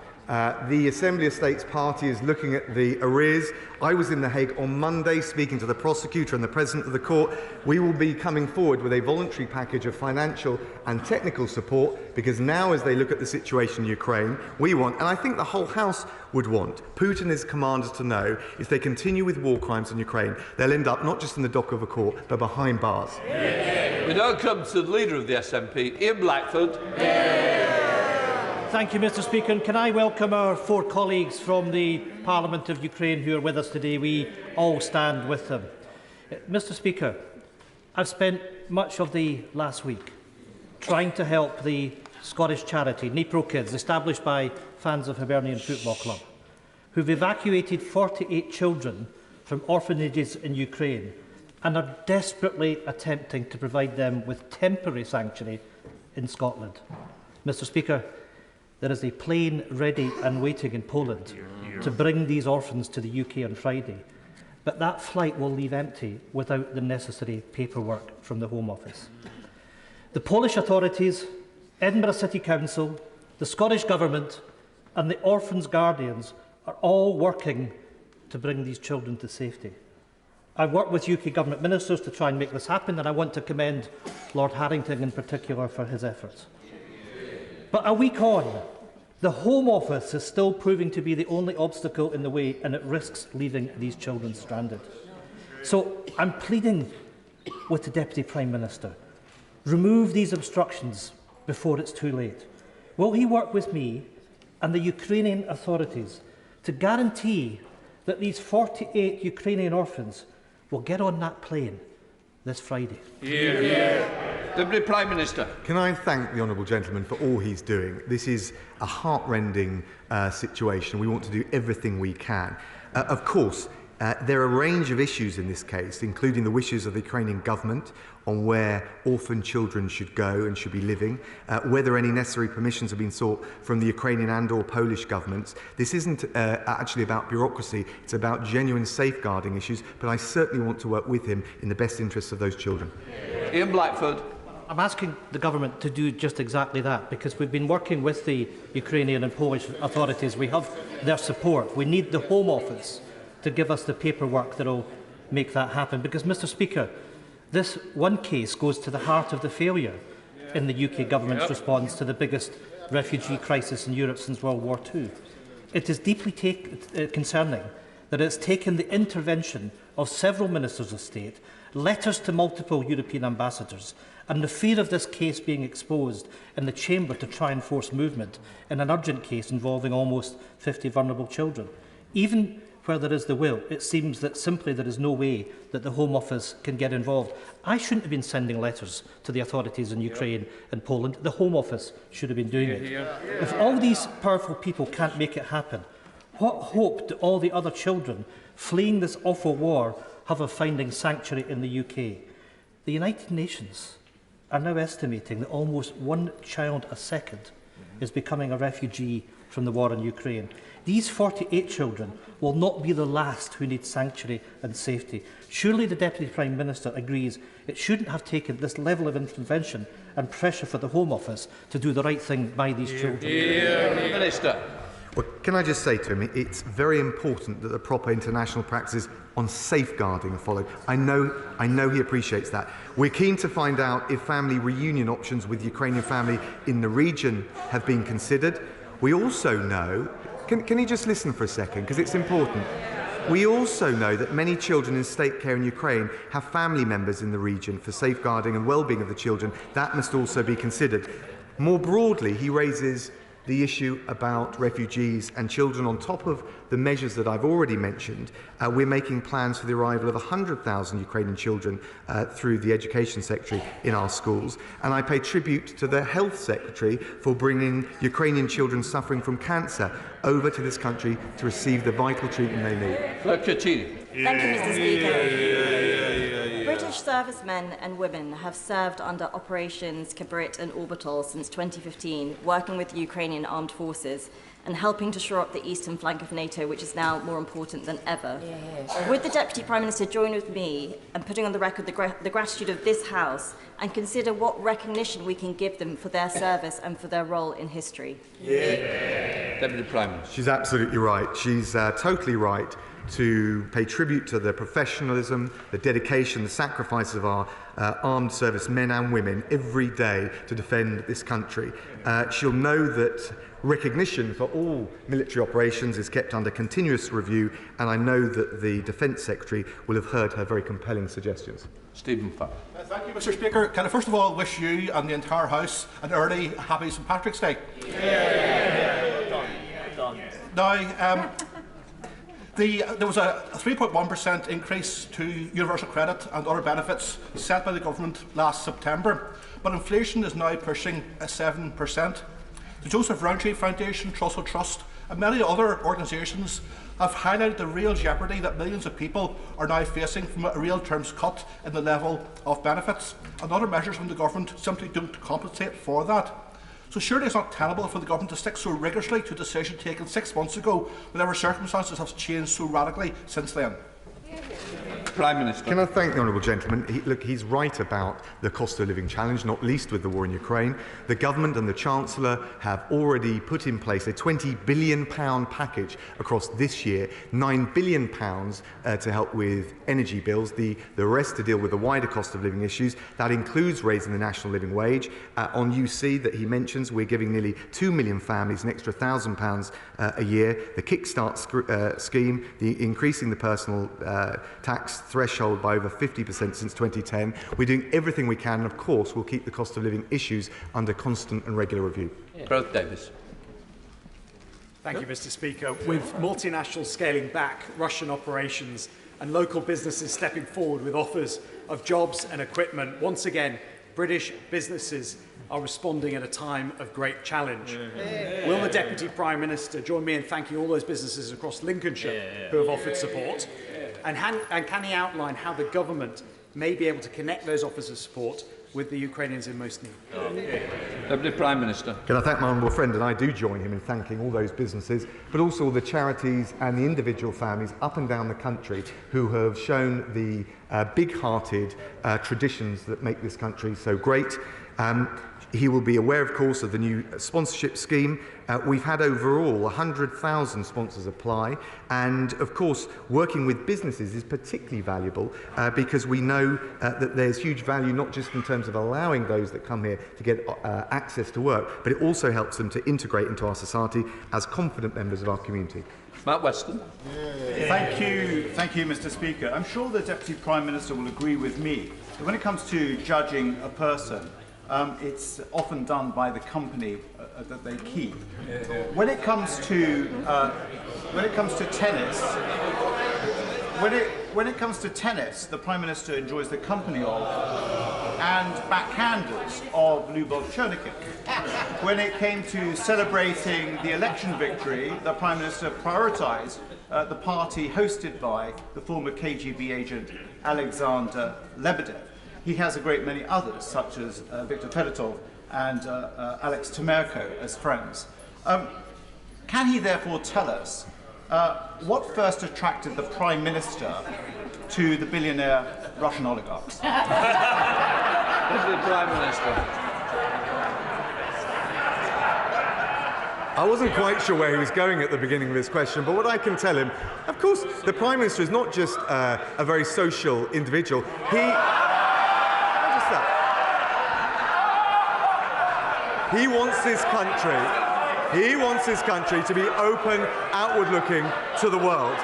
The Assembly of States Party is looking at the arrears. I was in The Hague on Monday speaking to the prosecutor and the President of the Court. We will be coming forward with a voluntary package of financial and technical support because now, as they look at the situation in Ukraine, we want, and I think the whole House would want, Putin and his commanders to know if they continue with war crimes in Ukraine, they'll end up not just in the dock of a court, but behind bars. We now come to the Leader of the SNP, Ian Blackford. Thank you, Mr. Speaker. And can I welcome our 4 colleagues from the Parliament of Ukraine who are with us today? We all stand with them. Mr. Speaker, I've spent much of the last week trying to help the Scottish charity Dnipro Kids, established by fans of Hibernian Football Club, who've evacuated 48 children from orphanages in Ukraine and are desperately attempting to provide them with temporary sanctuary in Scotland. Mr. Speaker, there is a plane ready and waiting in Poland to bring these orphans to the UK on Friday, but that flight will leave empty without the necessary paperwork from the Home Office. The Polish authorities, Edinburgh City Council, the Scottish Government and the orphans' guardians are all working to bring these children to safety. I've worked with UK Government ministers to try and make this happen, and I want to commend Lord Harrington in particular for his efforts. But a week on, the Home Office is still proving to be the only obstacle in the way, and it risks leaving these children stranded. So I'm pleading with the Deputy Prime Minister, remove these obstructions before it's too late. Will he work with me and the Ukrainian authorities to guarantee that these 48 Ukrainian orphans will get on that plane this Friday? Hear, hear. Deputy Prime Minister. Can I thank the honourable gentleman for all he's doing? This is a heart-rending situation. We want to do everything we can. Of course, there are a range of issues in this case, including the wishes of the Ukrainian government on where orphan children should go and should be living, whether any necessary permissions have been sought from the Ukrainian and/or Polish governments. This isn't actually about bureaucracy, it's about genuine safeguarding issues, but I certainly want to work with him in the best interests of those children. Ian Blackford. I'm asking the government to do just exactly that, because we've been working with the Ukrainian and Polish authorities. We have their support. We need the Home Office to give us the paperwork that will make that happen. Because, Mr. Speaker, this one case goes to the heart of the failure in the UK government's response to the biggest refugee crisis in Europe since World War II. It is deeply concerning that it's taken the intervention of several ministers of state, letters to multiple European ambassadors, and the fear of this case being exposed in the chamber to try and force movement in an urgent case involving almost 50 vulnerable children. Even where there is the will, it seems that simply there is no way that the Home Office can get involved. I shouldn't have been sending letters to the authorities in Ukraine and Poland. The Home Office should have been doing it. If all these powerful people can't make it happen, what hope do all the other children fleeing this awful war have of finding sanctuary in the UK? The United Nations are now estimating that almost 1 child a second is becoming a refugee from the war in Ukraine. These 48 children will not be the last who need sanctuary and safety. Surely the Deputy Prime Minister agrees it shouldn't have taken this level of intervention and pressure for the Home Office to do the right thing by these children. Minister. Well, can I just say to him, it's very important that the proper international practices on safeguarding are followed. I know he appreciates that. We're keen to find out if family reunion options with Ukrainian family in the region have been considered. We also know, can you just listen for a second, because it's important. We also know that many children in state care in Ukraine have family members in the region for safeguarding and well-being of the children. That must also be considered. More broadly, he raises the issue about refugees and children. On top of the measures that I've already mentioned, we're making plans for the arrival of 100,000 Ukrainian children through the Education Secretary in our schools. And I pay tribute to the Health Secretary for bringing Ukrainian children suffering from cancer over to this country to receive the vital treatment they need. Thank you, Mr. Speaker. British servicemen and women have served under Operations Kibrit and Orbital since 2015, working with the Ukrainian armed forces and helping to shore up the eastern flank of NATO, which is now more important than ever. Would the Deputy Prime Minister join with me in putting on the record the gratitude of this House and consider what recognition we can give them for their service and for their role in history? Deputy Prime Minister. She's absolutely right. She's totally right to pay tribute to the professionalism, the dedication, the sacrifices of our armed service men and women every day to defend this country. She'll know that recognition for all military operations is kept under continuous review, and I know that the Defence Secretary will have heard her very compelling suggestions. Stephen Farr. Thank you, Mr. Speaker. Can I first of all wish you and the entire House an early happy St Patrick's Day? Now, there was a 3.1% increase to universal credit and other benefits set by the government last September, but inflation is now pushing 7%. The Joseph Rowntree Foundation, Trussell Trust and many other organisations have highlighted the real jeopardy that millions of people are now facing from a real terms cut in the level of benefits, and other measures from the government simply don't compensate for that. So surely it's not tenable for the government to stick so rigorously to a decision taken 6 months ago, whenever circumstances have changed so radically since then. Prime Minister. Can I thank the honourable gentleman? He's right about the cost of living challenge, not least with the war in Ukraine. The government and the Chancellor have already put in place a £20 billion package across this year, £9 billion to help with energy bills, the rest to deal with the wider cost of living issues. That includes raising the national living wage. On UC that he mentions, we're giving nearly 2 million families an extra £1,000 a year. The Kickstart scheme, increasing the personal tax threshold by over 50% since 2010. We're doing everything we can, and of course we'll keep the cost of living issues under constant and regular review. Gareth Davis. Thank you, Mr. Speaker. With multinationals scaling back Russian operations and local businesses stepping forward with offers of jobs and equipment, once again, British businesses are responding at a time of great challenge. Will the Deputy Prime Minister join me in thanking all those businesses across Lincolnshire who have offered support? And can he outline how the government may be able to connect those offers of support with the Ukrainians in most need? Deputy Prime Minister. Can I thank my honourable friend, and I do join him in thanking all those businesses, but also all the charities and the individual families up and down the country who have shown the big-hearted traditions that make this country so great. He will be aware, of course, of the new sponsorship scheme. We've had overall 100,000 sponsors apply, and of course working with businesses is particularly valuable because we know that there's huge value not just in terms of allowing those that come here to get access to work, but it also helps them to integrate into our society as confident members of our community. Matt Weston. Thank you, Mr. Speaker. I'm sure the Deputy Prime Minister will agree with me that when it comes to judging a person, it's often done by the company that they keep. When it comes to tennis, the Prime Minister enjoys the company of and backhanders of Lyubov Chernikin. When it came to celebrating the election victory, the Prime Minister prioritised the party hosted by the former KGB agent Alexander Lebedev. He has a great many others, such as Viktor Fedotov and Alex Temerko as friends. Can he therefore tell us what first attracted the Prime Minister to the billionaire Russian oligarchs? The Prime Minister. I wasn't quite sure where he was going at the beginning of his question, but what I can tell him, of course, the Prime Minister is not just a very social individual. He wants his country to be open, outward-looking to the world.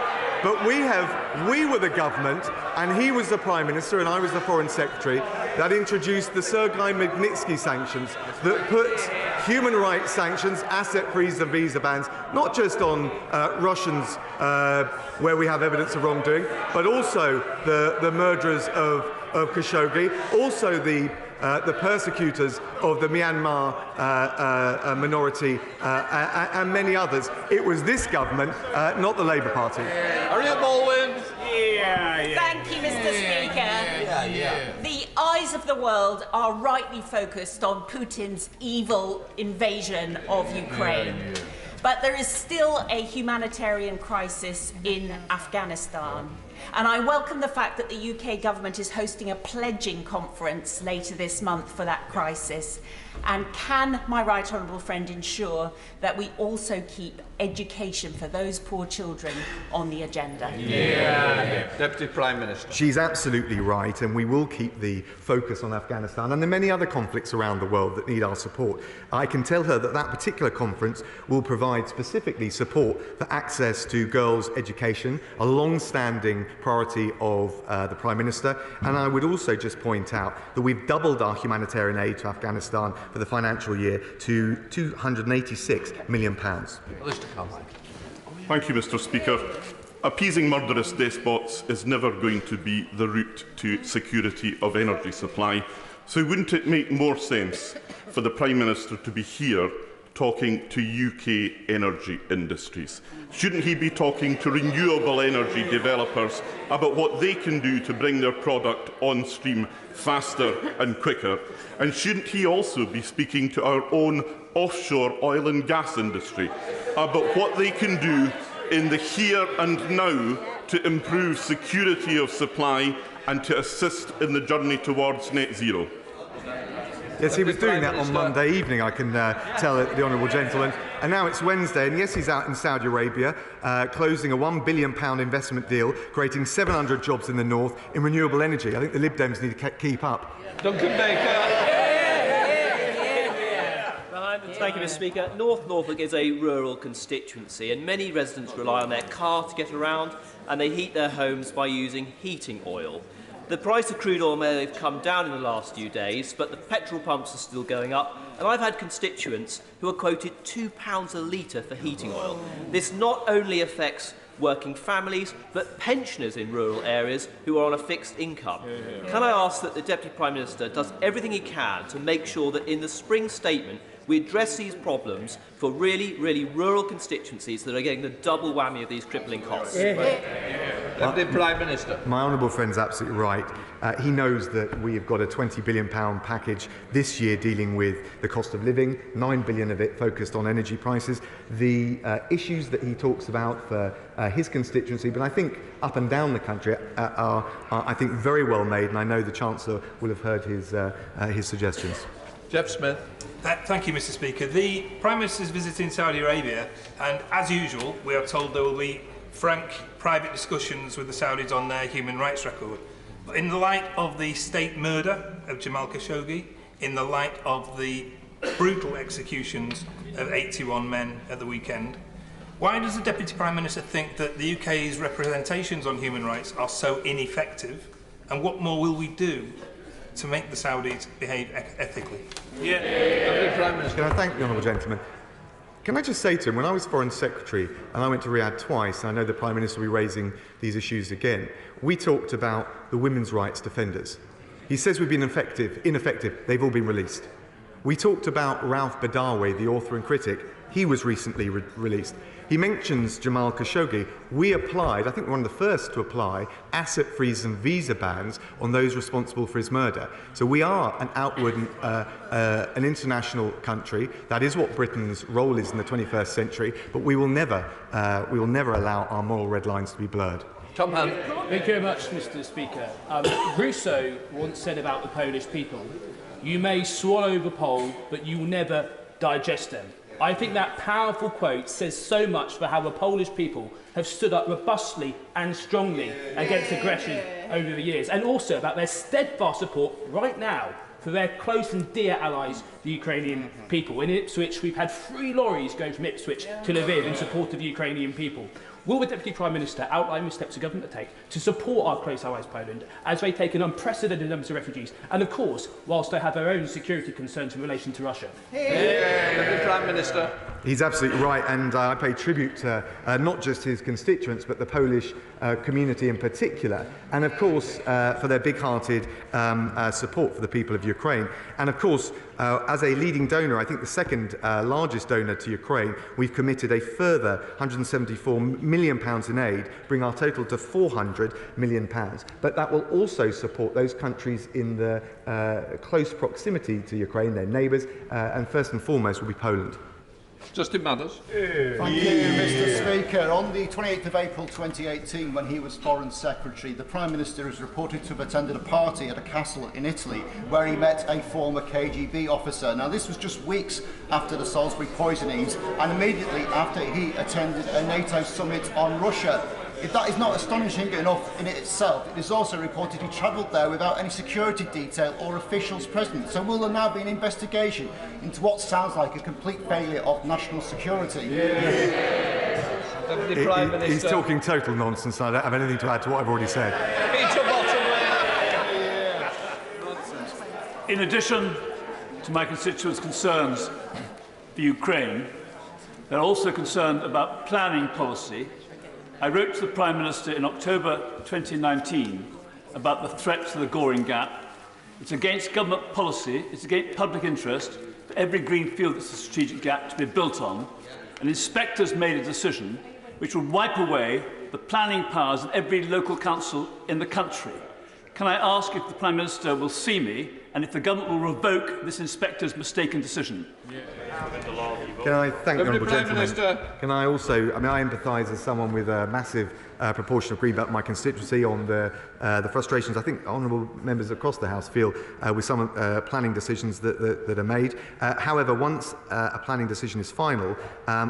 But we were the government, and he was the Prime Minister, and I was the Foreign Secretary, that introduced the Sergei Magnitsky sanctions that put human rights sanctions, asset freeze and visa bans, not just on Russians where we have evidence of wrongdoing, but also the murderers of Khashoggi, also the persecutors of the Myanmar minority and many others. It was this government, not the Labour Party. Hurry up, Baldwin. Thank you, Mr. Speaker. The eyes of the world are rightly focused on Putin's evil invasion of Ukraine. But there is still a humanitarian crisis in Afghanistan. And I welcome the fact that the UK government is hosting a pledging conference later this month for that crisis. And can my right honourable friend ensure that we also keep education for those poor children on the agenda? Deputy Prime Minister. She's absolutely right, and we will keep the focus on Afghanistan and the many other conflicts around the world that need our support. I can tell her that that particular conference will provide specifically support for access to girls' education, a long-standing priority of the Prime Minister. And I would also just point out that we've doubled our humanitarian aid to Afghanistan for the financial year to £286 million. Thank you, Mr. Speaker. Appeasing murderous despots is never going to be the route to security of energy supply. So wouldn't it make more sense for the Prime Minister to be here talking to UK energy industries? Shouldn't he be talking to renewable energy developers about what they can do to bring their product on stream faster and quicker? And shouldn't he also be speaking to our own offshore oil and gas industry about what they can do in the here and now to improve security of supply and to assist in the journey towards net zero? Yes, he was doing that on Monday evening, I can tell the honourable gentleman. And now it's Wednesday, and yes, he's out in Saudi Arabia, closing a £1 billion investment deal, creating 700 jobs in the north in renewable energy. I think the Lib Dems need to keep up. Duncan Baker. Thank you, Mr. Speaker. North Norfolk is a rural constituency, and many residents rely on their car to get around, and they heat their homes by using heating oil. The price of crude oil may have come down in the last few days, but the petrol pumps are still going up, and I've had constituents who are quoted £2 a litre for heating oil. This not only affects working families, but pensioners in rural areas who are on a fixed income. Can I ask that the Deputy Prime Minister does everything he can to make sure that in the spring statement we address these problems for really rural constituencies that are getting the double whammy of these crippling costs? Deputy Prime Minister. My honourable friend's absolutely right. He knows that we have got a £20 billion package this year dealing with the cost of living, £9 billion of it focused on energy prices. The issues that he talks about for his constituency, but I think up and down the country, are I think, very well made, and I know the Chancellor will have heard his suggestions. Jeff Smith. Thank you, Mr. Speaker. The Prime Minister is visiting Saudi Arabia, and as usual, we are told there will be frank private discussions with the Saudis on their human rights record. But in the light of the state murder of Jamal Khashoggi, in the light of the brutal executions of 81 men at the weekend, why does the Deputy Prime Minister think that the UK's representations on human rights are so ineffective, and what more will we do to make the Saudis behave ethically? Prime Minister. Can I thank the honourable gentleman? Can I just say to him, when I was Foreign Secretary and I went to Riyadh twice, and I know the Prime Minister will be raising these issues again, we talked about the women's rights defenders. He says we've been ineffective. They've all been released. We talked about Rauf Badawi, the author and critic. He was recently released. He mentions Jamal Khashoggi. We applied, I think we're one of the first to apply, asset freeze and visa bans on those responsible for his murder. So we are an outward, an international country. That is what Britain's role is in the 21st century. But we will never allow our moral red lines to be blurred. Tom Hunt. Thank you very much, Mr. Speaker. Rousseau once said about the Polish people, "You may swallow the pole, but you will never digest them." I think that powerful quote says so much for how the Polish people have stood up robustly and strongly against aggression over the years, and also about their steadfast support right now for their close and dear allies, the Ukrainian people. In Ipswich, we've had 3 lorries going from Ipswich to Lviv in support of the Ukrainian people. will the Deputy Prime Minister outline the steps the government will take to support our close allies Poland as they take an unprecedented numbers of refugees and, of course, whilst they have their own security concerns in relation to Russia? Deputy Prime Minister. He's absolutely right, and I pay tribute to not just his constituents, but the Polish community in particular, and of course for their big-hearted support for the people of Ukraine. And of course, as a leading donor, I think the second largest donor to Ukraine, we've committed a further £174 million in aid, bring our total to £400 million. But that will also support those countries in the close proximity to Ukraine, their neighbours, and first and foremost will be Poland. Justin Matters. Thank you, Mr. Speaker. On the 28th of April 2018, when he was Foreign Secretary, the Prime Minister is reported to have attended a party at a castle in Italy where he met a former KGB officer. Now, this was just weeks after the Salisbury poisonings and immediately after he attended a NATO summit on Russia. If that is not astonishing enough in itself, it is also reported he travelled there without any security detail or officials present. So will there now be an investigation into what sounds like a complete failure of national security? He's talking total nonsense. I don't have anything to add to what I've already said. In addition to my constituents' concerns for Ukraine, they're also concerned about planning policy. I wrote to the Prime Minister in October 2019 about the threat to the Goring Gap. It's against government policy, it's against public interest for every greenfield that's a strategic gap to be built on, and inspectors made a decision which would wipe away the planning powers of every local council in the country. Can I ask if the Prime Minister will see me and if the government will revoke this inspector's mistaken decision? Can I thank the honourable gentleman? Can I also, I empathise as someone with a massive proportion of Green Belt in my constituency on the frustrations I think honourable members across the House feel with some planning decisions that are made. However, once a planning decision is final,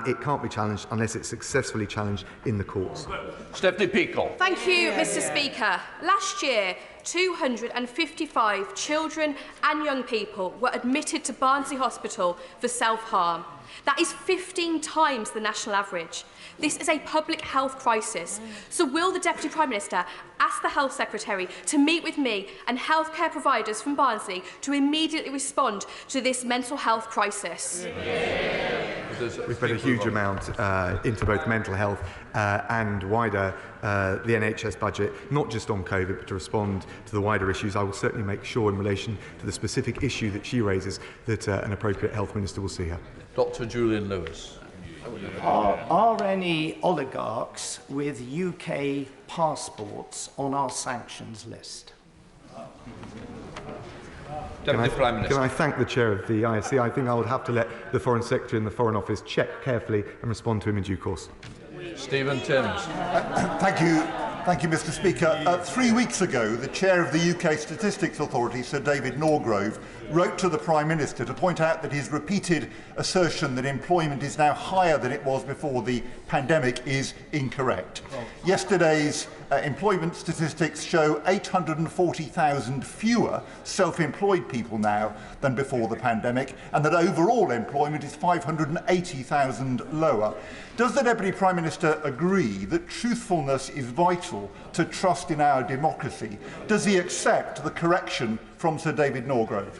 it can't be challenged unless it's successfully challenged in the courts. Stephanie Peacock. Thank you, Mr. Speaker. Last year, 255 children and young people were admitted to Barnsley Hospital for self-harm. That is 15 times the national average. This is a public health crisis. So will the Deputy Prime Minister ask the Health Secretary to meet with me and healthcare providers from Barnsley to immediately respond to this mental health crisis? We've put a huge amount into both mental health and wider the NHS budget, not just on COVID, but to respond to the wider issues. I will certainly make sure in relation to the specific issue that she raises that an appropriate health minister will see her. Dr. Julian Lewis. Are any oligarchs with UK passports on our sanctions list? Can I thank the chair of the IFC? I think I would have to let the Foreign Secretary and the Foreign Office check carefully and respond to him in due course. Stephen Timms. Thank you, Mr. Speaker. 3 weeks ago, the chair of the UK Statistics Authority, Sir David Norgrove, wrote to the Prime Minister to point out that his repeated assertion that employment is now higher than it was before the pandemic is incorrect. Yesterday's employment statistics show 840,000 fewer self-employed people now than before the pandemic, and that overall employment is 580,000 lower. Does the Deputy Prime Minister agree that truthfulness is vital to trust in our democracy? Does he accept the correction from Sir David Norgrove?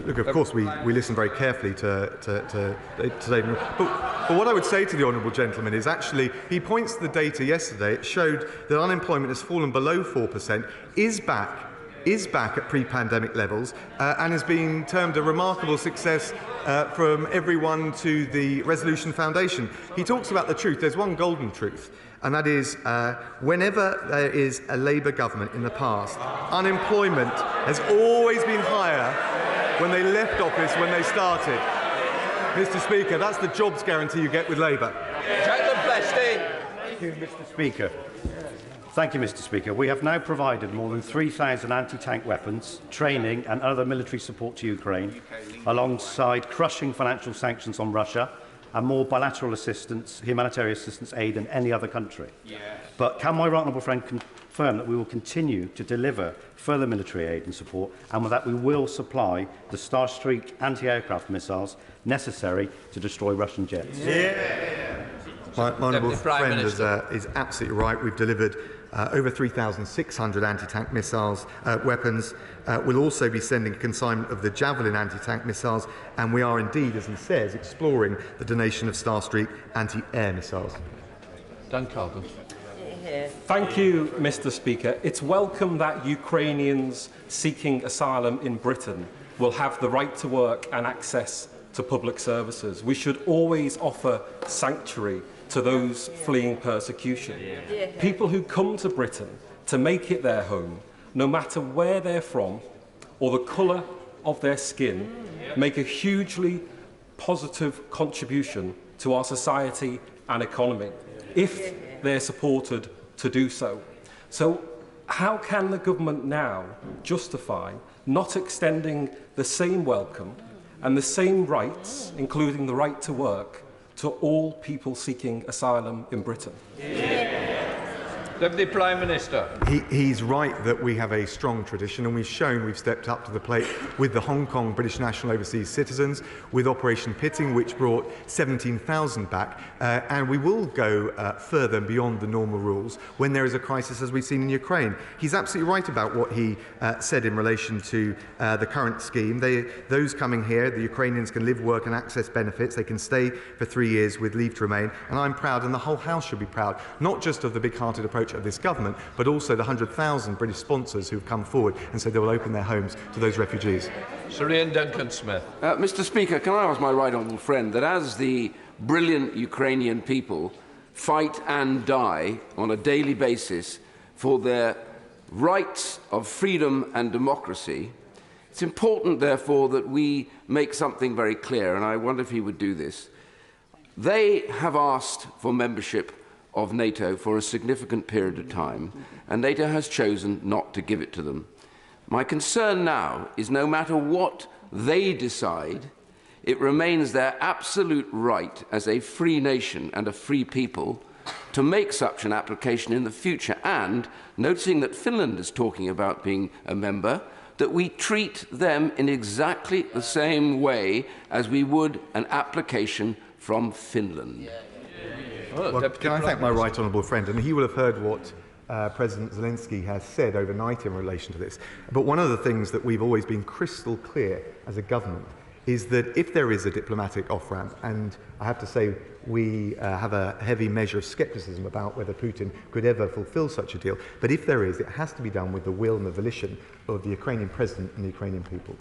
Look, of course, we listen very carefully to David. But what I would say to the honourable gentleman is actually he points to the data yesterday. It showed that unemployment has fallen below 4%, is back at pre-pandemic levels, and is being termed a remarkable success from everyone to the Resolution Foundation. He talks about the truth. There's one golden truth, and that is whenever there is a Labour government in the past, unemployment has always been higher when they left office when they started. Mr. Speaker, that's the jobs guarantee you get with Labour. Thank you, Mr. Speaker. Thank you, Mr. Speaker. We have now provided more than 3,000 anti-tank weapons, training and other military support to Ukraine, alongside crushing financial sanctions on Russia and more bilateral assistance, humanitarian assistance aid than any other country. But can my right honourable friend confirm that we will continue to deliver further military aid and support, and with that we will supply the Starstreak anti-aircraft missiles necessary to destroy Russian jets? My honourable friend is absolutely right. We've delivered over 3,600 anti-tank missiles weapons. We'll also be sending a consignment of the Javelin anti-tank missiles, and we are indeed, as he says, exploring the donation of Starstreak anti-air missiles. Dan Carden. Thank you, Mr. Speaker. It's welcome that Ukrainians seeking asylum in Britain will have the right to work and access to public services. We should always offer sanctuary to those fleeing persecution. People who come to Britain to make it their home, no matter where they're from or the colour of their skin, make a hugely positive contribution to our society and economy, if they're supported to do so. So how can the government now justify not extending the same welcome and the same rights, including the right to work, to all people seeking asylum in Britain? Deputy Prime Minister. He's right that we have a strong tradition, and we've stepped up to the plate with the Hong Kong British National Overseas Citizens, with Operation Pitting, which brought 17,000 back, and we will go further and beyond the normal rules when there is a crisis, as we've seen in Ukraine. He's absolutely right about what he said in relation to the current scheme. Those coming here, the Ukrainians can live, work and access benefits. They can stay for 3 years with leave to remain, and I'm proud, and the whole House should be proud, not just of the big-hearted approach of this government, but also the 100,000 British sponsors who've come forward and said they will open their homes to those refugees. Sir Ian Duncan-Smith. Mr. Speaker, can I ask my right honourable friend that as the brilliant Ukrainian people fight and die on a daily basis for their rights of freedom and democracy, it's important, therefore, that we make something very clear, and I wonder if he would do this. They have asked for membership of NATO for a significant period of time, and NATO has chosen not to give it to them. My concern now is no matter what they decide, it remains their absolute right as a free nation and a free people to make such an application in the future, and, noticing that Finland is talking about being a member, that we treat them in exactly the same way as we would an application from Finland. Well, can I thank my right honourable friend, and he will have heard what President Zelensky has said overnight in relation to this. But one of the things that we've always been crystal clear as a government is that if there is a diplomatic off-ramp, and I have to say we have a heavy measure of scepticism about whether Putin could ever fulfil such a deal, but if there is, it has to be done with the will and the volition of the Ukrainian president and the Ukrainian people.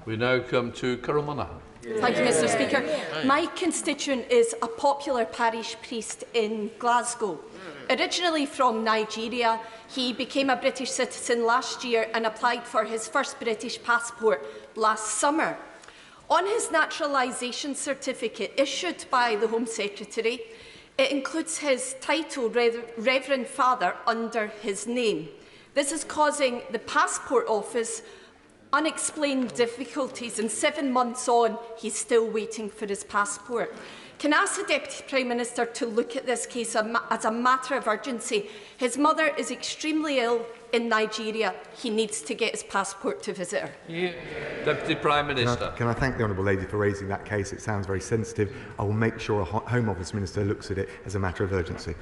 We now come to Carol Monaghan. Thank you, Mr. Speaker. My constituent is a popular parish priest in Glasgow. Originally from Nigeria, he became a British citizen last year and applied for his first British passport last summer. On his naturalisation certificate issued by the Home Secretary, it includes his title, Reverend Father, under his name. This is causing the Passport Office unexplained difficulties, and 7 months on, he's still waiting for his passport. Can I ask the Deputy Prime Minister to look at this case as a matter of urgency? His mother is extremely ill in Nigeria. He needs to get his passport to visit her. Deputy Prime Minister. Can I thank the honourable lady for raising that case? It sounds very sensitive. I will make sure a Home Office Minister looks at it as a matter of urgency.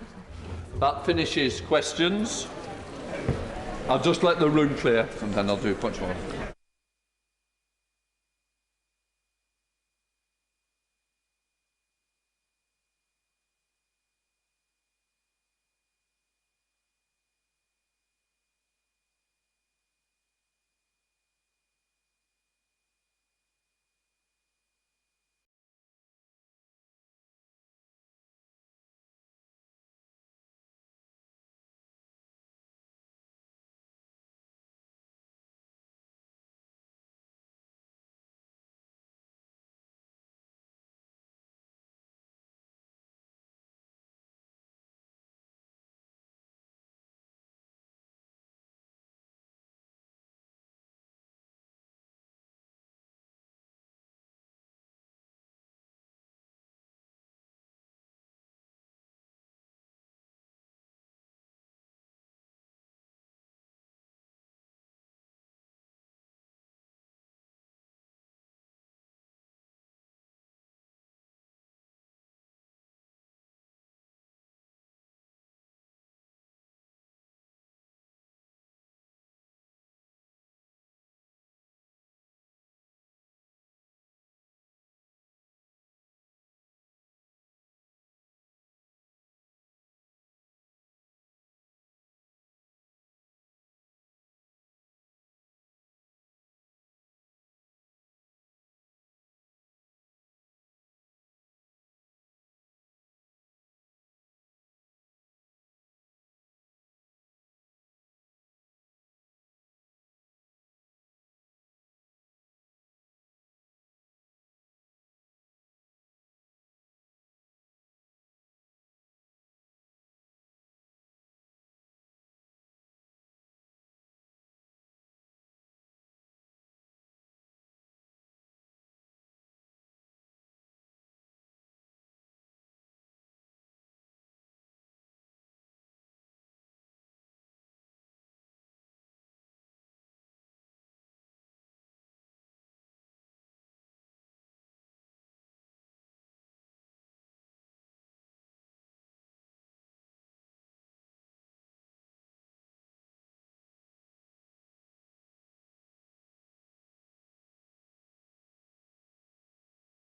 That finishes questions. I'll just let the room clear and then I'll do a punch one.